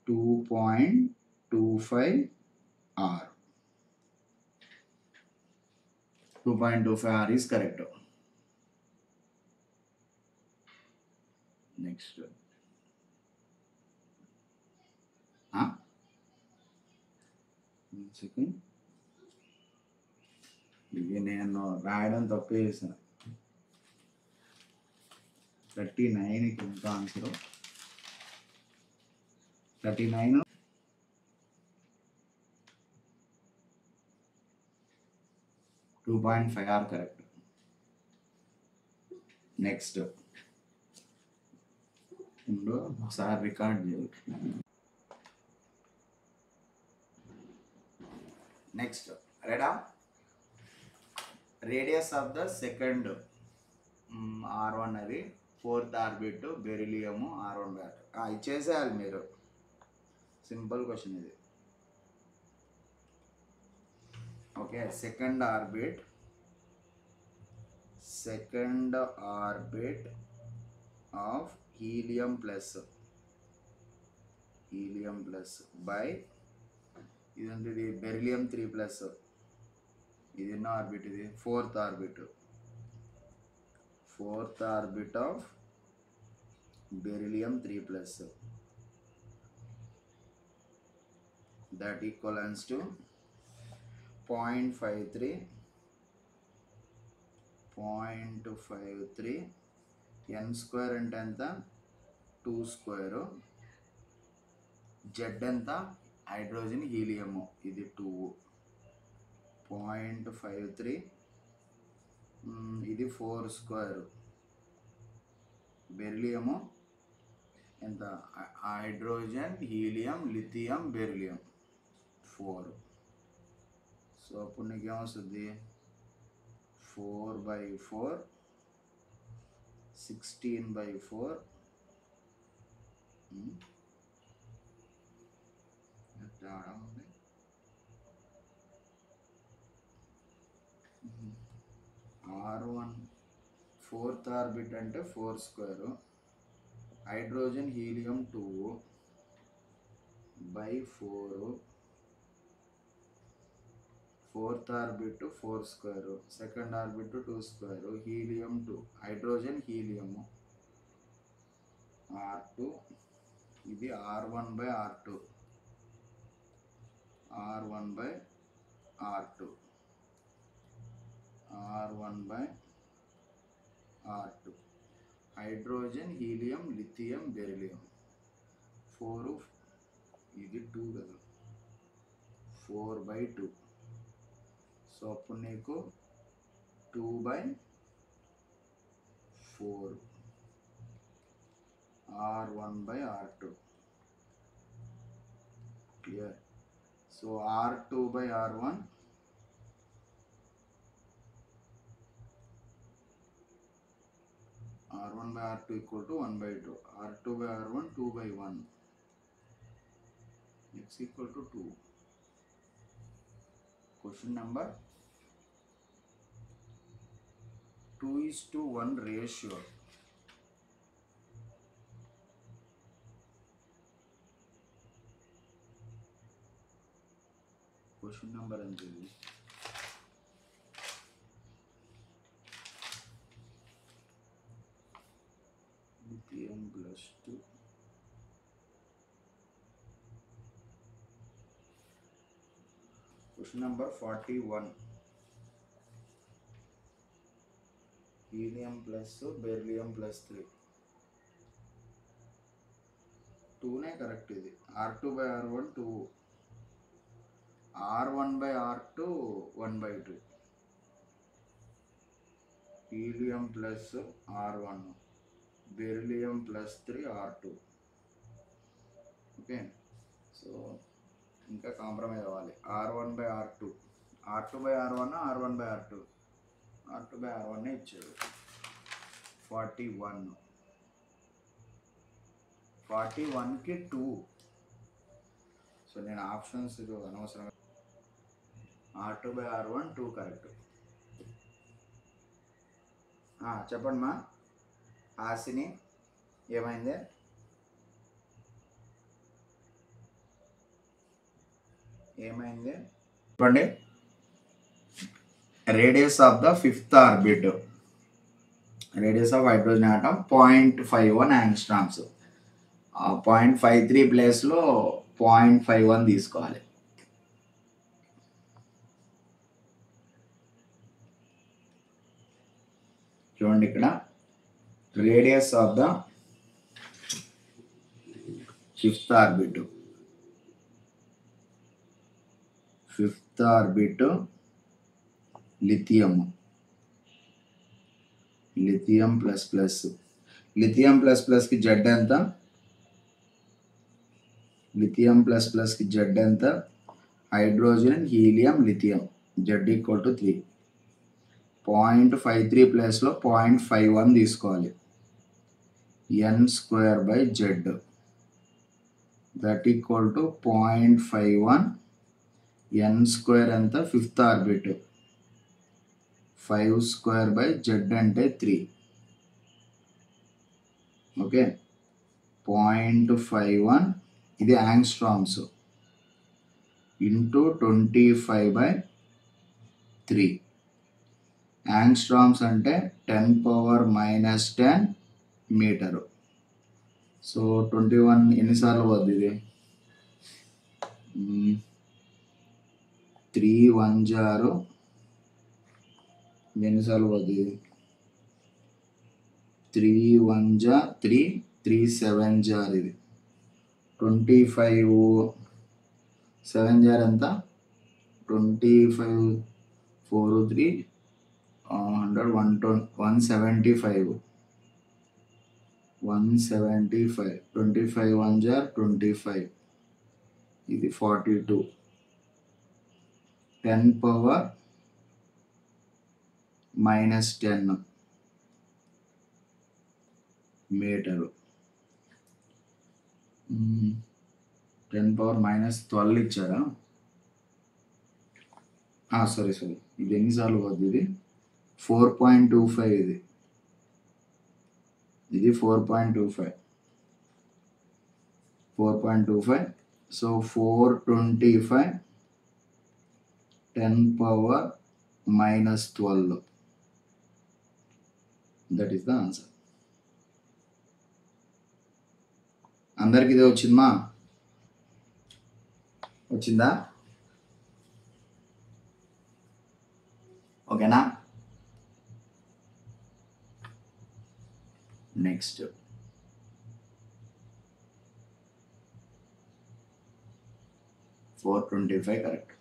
2.25 R. 2.25 R is correct. Next. Second. ఇది నేను రాయడం తప్పు చేసిన 39కి ఎంత ఆన్సర్ 39 2.5 ఆర్ కరెక్ట్. నెక్స్ట్ ఒకసారి రికార్డ్ చేయాలి. Next రెడా radius of the second R1 అది 4th ఆర్బిట్ బెరిలియం R1 ఇచ్చేసేయాలి మీరు. సింపుల్ క్వశ్చన్ ఇది. Okay second orbit of helium plus by ఇదేంటిది బెరిలియం 3+. ఇది ఎన్నో ఆర్బిట్ ఇది 4th orbit of beryllium 3+. that equals to 0.53 n square అంటే ఎంత 2 square. Z ఎంత హైడ్రోజన్ హీలియం ఇది 2. 0.53 ఇది 4 square. బెరిలియం ఎంత hydrogen helium lithium beryllium 4. So అప్పుడు నీకు ఏమొస్తుంది 4/4 16/4 R1 4th ఆర్బిట్ అంటే 4 square. Hydrogen helium 2/4 4th orbit 4 square. Second orbit 2 square. Helium 2 hydrogen helium R2 ఇది R1/R2 hydrogen helium lithium beryllium 4 ఇది 2 కదా 4/2. సో అప్పుడు నీకు 2/4 R1/R2 clear. So R2/R1 equal to 1/2. R2/R1 2/1. x equal to 2. Question number 2:1 ratio. Question number ఎంత ఇది? lithium plus 2. Question number 41. Helium plus beryllium plus 3. 2 నే కరెక్ట్ ఇది. R2 by R1 2. R1 by R2 1/2. Helium plus R1. Beryllium plus 3 R2. Okay, so ఇంకా కాంప్రమైజ్ అవ్వాలి. R1 by R2. R2 by R1 R1 by R2. R2 by R1 ఇచ్చాడు. 41. 41కి 2. సో నేను ఆప్షన్స్ అనవసరంగా. R2 by R1 2 correct. చెప్పండి మా హాసిని, ఏమైంది? చెప్పండి. Radius of the 5th orbit, radius of hydrogen atom 0.51 angstroms. 0.53 ప్లేస్లో 0.51 తీసుకోవాలి. చూడండి, ఇక్కడ radius of the 5th orbit, 5th orbit lithium plus plus. Lithium plus ప్లస్కి జెడ్ ఎంత? లిథియం ప్లస్ ప్లస్కి జెడ్ ఎంత? Hydrogen helium lithium Z equal to 3. 0.53 ప్లేస్లో 0.51 తీసుకోవాలి. n² / z that equal to 0.51. n² ఎంత? 5th orbit. 5² / z అంటే 3. ఓకే, 0.51 ఇది యాంగ్స్ట్రామ్స్ ఇంటూ 25/3. యాంగ్స్ట్రామ్స్ అంటే 10⁻⁻10 మీటరు. సో 21 ఎన్నిసార్లు వద్దు ఇది? 3 1 జారు ఎన్నిసార్లు వద్దు ఇది? 3 1 జా 3, 3 7 జార్ ఇది 25. 7 జార్ ఎంత? 25 4 3 100 175. 175. 25 1 జార్ 25. ఇది 42. 10⁻⁻10 మీటరు. 10⁻⁻12 ఇచ్చారా? సారీ ఇది ఎన్నిసార్లు వద్దు? ఇది 4.25. ఇది 4.25. 4.25. So 425 10⁻⁻12. That is the answer. అందరికి ఇదే వచ్చిందా? వచ్చిందా? ఓకేనా? Next 425 correct.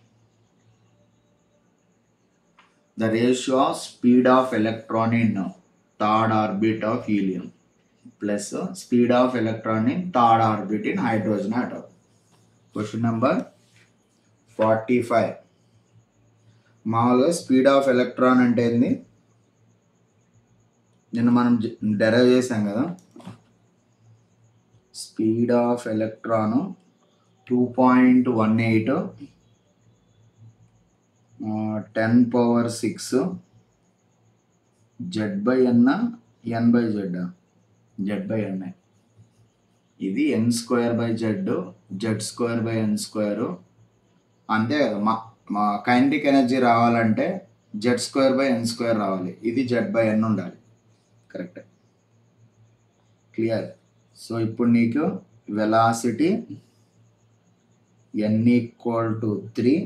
The ratio of speed of electron in third orbit of helium plus speed of electron in third orbit in hydrogen atom. Question number 45. మామూలుగా స్పీడ్ ఆఫ్ ఎలక్ట్రాన్ అంటే ఏంది? నిన్న మనం డెరైవ్ చేసాం కదా. Speed of electron 2.18 10 power 6 Z by N N by Z Z by N. ఇది N square by Z Z square by N square అంతే కదా. మా కైనెటిక్ ఎనర్జీ రావాలంటే Z square by N square రావాలి. ఇది జెడ్ బై ఎన్ ఉండాలి. Correct, clear. సో ఇప్పుడు నీకు velocity n equal to 3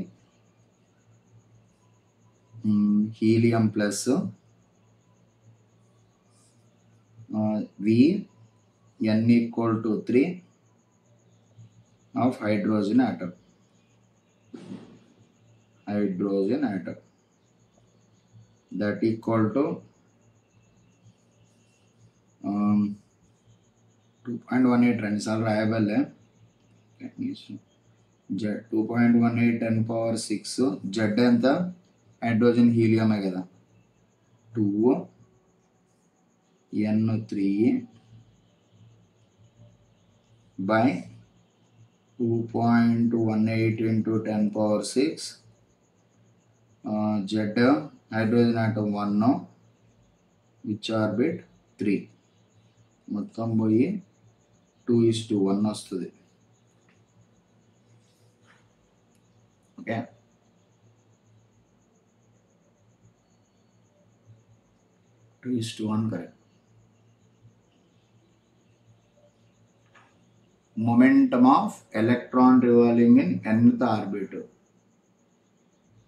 helium plus v n equal to 3 of hydrogen atom that equal to 2.18 రెండుసార్లు రాయబల్లే. జెడ్ 2.18 10 పవర్ 6 జెడ్ ఎంత హైడ్రోజన్ హీలియమే కదా 2 n 3 by 2.18 into 10 power 6 Z hydrogen atom 1 which orbit 3 మొత్తం పోయి 2:1 వస్తుంది. Okay, two is to one correct. Momentum of electron revolving in nth orbit.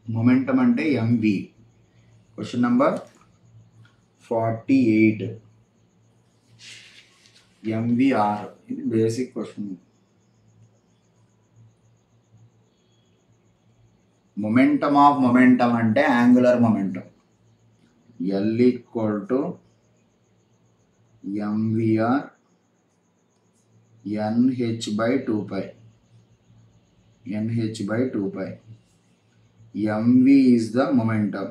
Momentum అంటే mv. Question number 48 mvr. ఇది basic question. Momentum of momentum అంటే angular momentum. L equal to mvr nh by 2pi. mv is the momentum.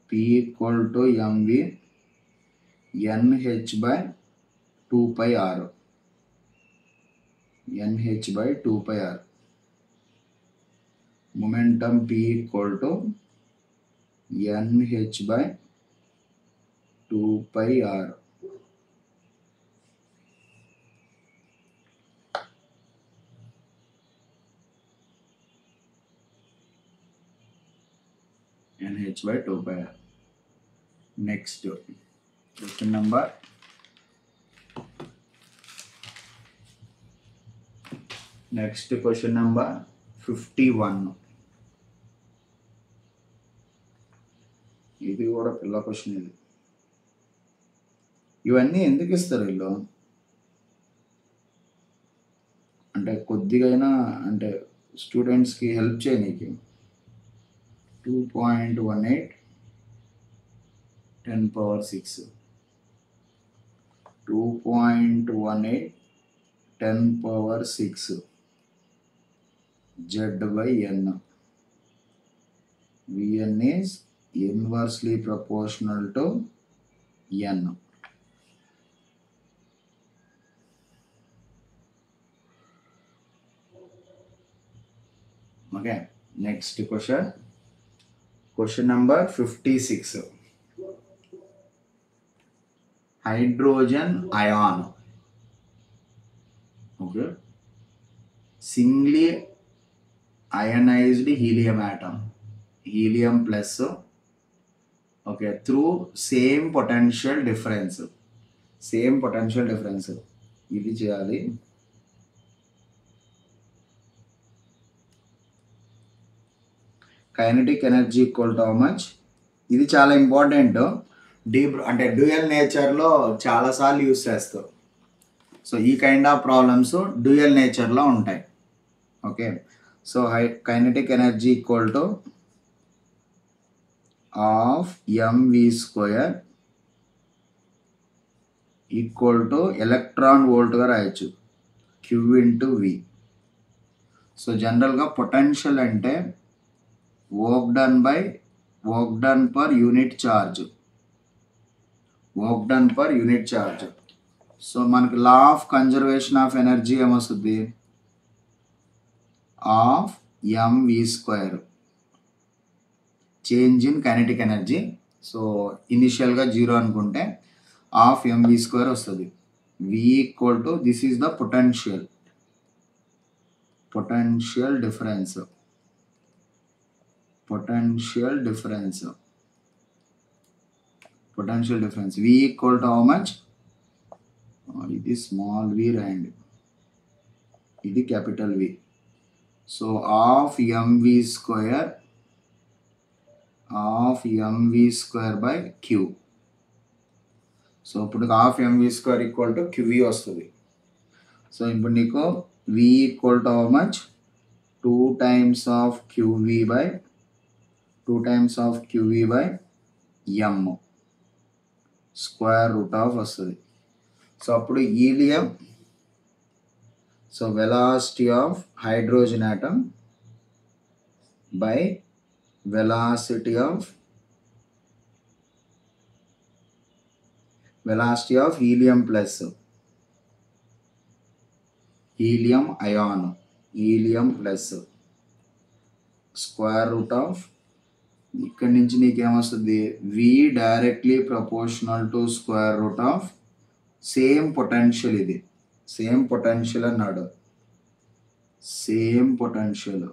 P equal to mv nh by 2pi r. Momentum P equal to nh by 2pi r. nh by 2pi r. Next question number 51. ఇది కూడా పిల్ల క్వశ్చన్. ఇది ఇవన్నీ ఎందుకు ఇస్తారు వీళ్ళు అంటే కొద్దిగైనా అంటే స్టూడెంట్స్కి హెల్ప్ చేయనీకి. 2.18 10 power 6 2.18 10 power 6 Z by n. Vn is inversely proportional to n. Okay, next question. Question number 56. Hydrogen ion. Okay. Singly ionized helium atom. Helium plus. Okay. Through same potential difference. ఇది చేయాలి. Kinetic energy equal to how much. ఇది చాలా ఇంపార్టెంట్. డీప్ అంటే డ్యూయల్ నేచర్లో చాలాసార్లు యూస్ చేస్తాం. సో ఈ కైండ్ ఆఫ్ ప్రాబ్లమ్స్ డ్యూయల్ నేచర్లో ఉంటాయి. Okay, so kinetic energy equal to half mv square equal to electron వోల్ట్గా రాయొచ్చు Q into V. సో జనరల్గా పొటెన్షియల్ అంటే work done by work done per unit charge, work done per unit charge. So మనకి law of conservation of energy ఏమొస్తుంది, half mv square, change in kinetic energy. So ఇనిషియల్గా 0 అనుకుంటే ఆఫ్ ఎంవి స్క్వేర్ వస్తుంది. V equal to this is the potential difference, potential difference V equal to how much, ఇది small v and ఇది capital V. So of mv square by q. So ఇప్పుడు half mv square equal to qv వస్తుంది. సో ఇప్పుడు నీకు v equal to how much, 2 times of qv by m square root of వస్తుంది. సో అప్పుడు helium, so velocity of hydrogen atom by velocity of helium plus helium ion, helium plus square root of, ఇక్కడ నుంచి నీకేమొస్తుంది, v directly proportional to square root of same potential, ఇది సేమ్ పొటెన్షియల్ అన్నాడు, same potential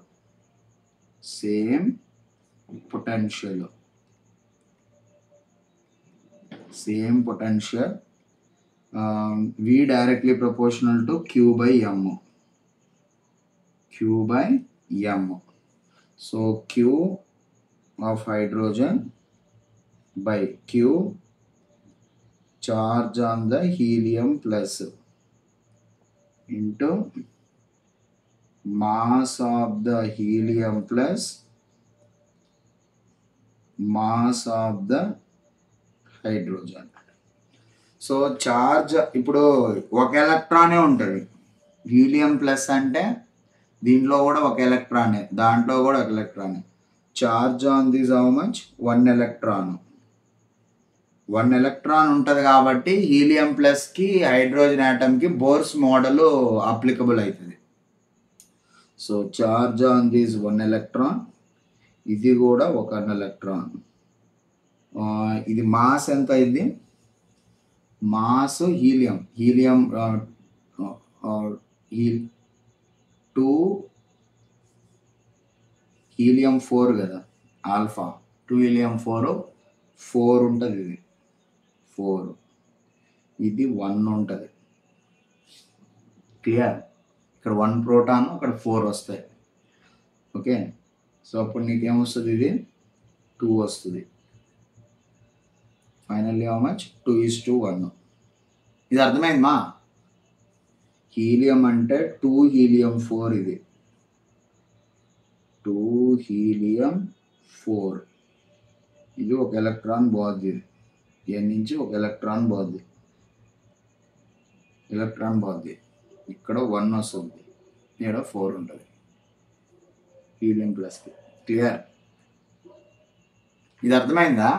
we directly proportional to q by m. So q of hydrogen by q charge on the helium plus into mass of the helium plus mass of the hydrogen. So charge ఇప్పుడు ఒక ఎలక్ట్రానే ఉంటుంది, హీలియం ప్లస్ అంటే దీంట్లో కూడా ఒక ఎలక్ట్రానే, దాంట్లో కూడా ఒక ఎలక్ట్రానే. Charge on this how much, 1 electron ఉంటుంది కాబట్టి హీలియం ప్లస్కి హైడ్రోజన్ ఆటమ్కి బోర్స్ మోడల్ అప్లికబుల్ అవుతుంది. So charge on this 1 electron, ఇది కూడా 1 ఎలక్ట్రాన్. ఇది మాస్ ఎంత అయింది, మాస్ హీలియం 2 హీలియం 4 కదా, ఆల్ఫా 2 హీలియం 4 ఉంటుంది, ఇది 4, ఇది 1 ఉంటుంది. క్లియర్, ఇక్కడ 1 ప్రోటాన్, అక్కడ 4 వస్తాయి. ఓకే, సో అప్పుడు నీకేమొస్తుంది, ఇది 2 వస్తుంది. Finally how much, 2:1. ఇది అర్థమైందమ్మా, హీలియం అంటే 2 హీలియం 4, ఇది 2 హీలియం 4, ఇది 1 ఎలక్ట్రాన్ పోద్ది, దీని నుంచి 1 ఎలక్ట్రాన్ పోద్ది, ఇక్కడ 1 వస్తుంది, ఇక్కడ 4 ఉంటుంది హీలియం ప్లస్కి. క్లియర్, ఇది అర్థమైందా?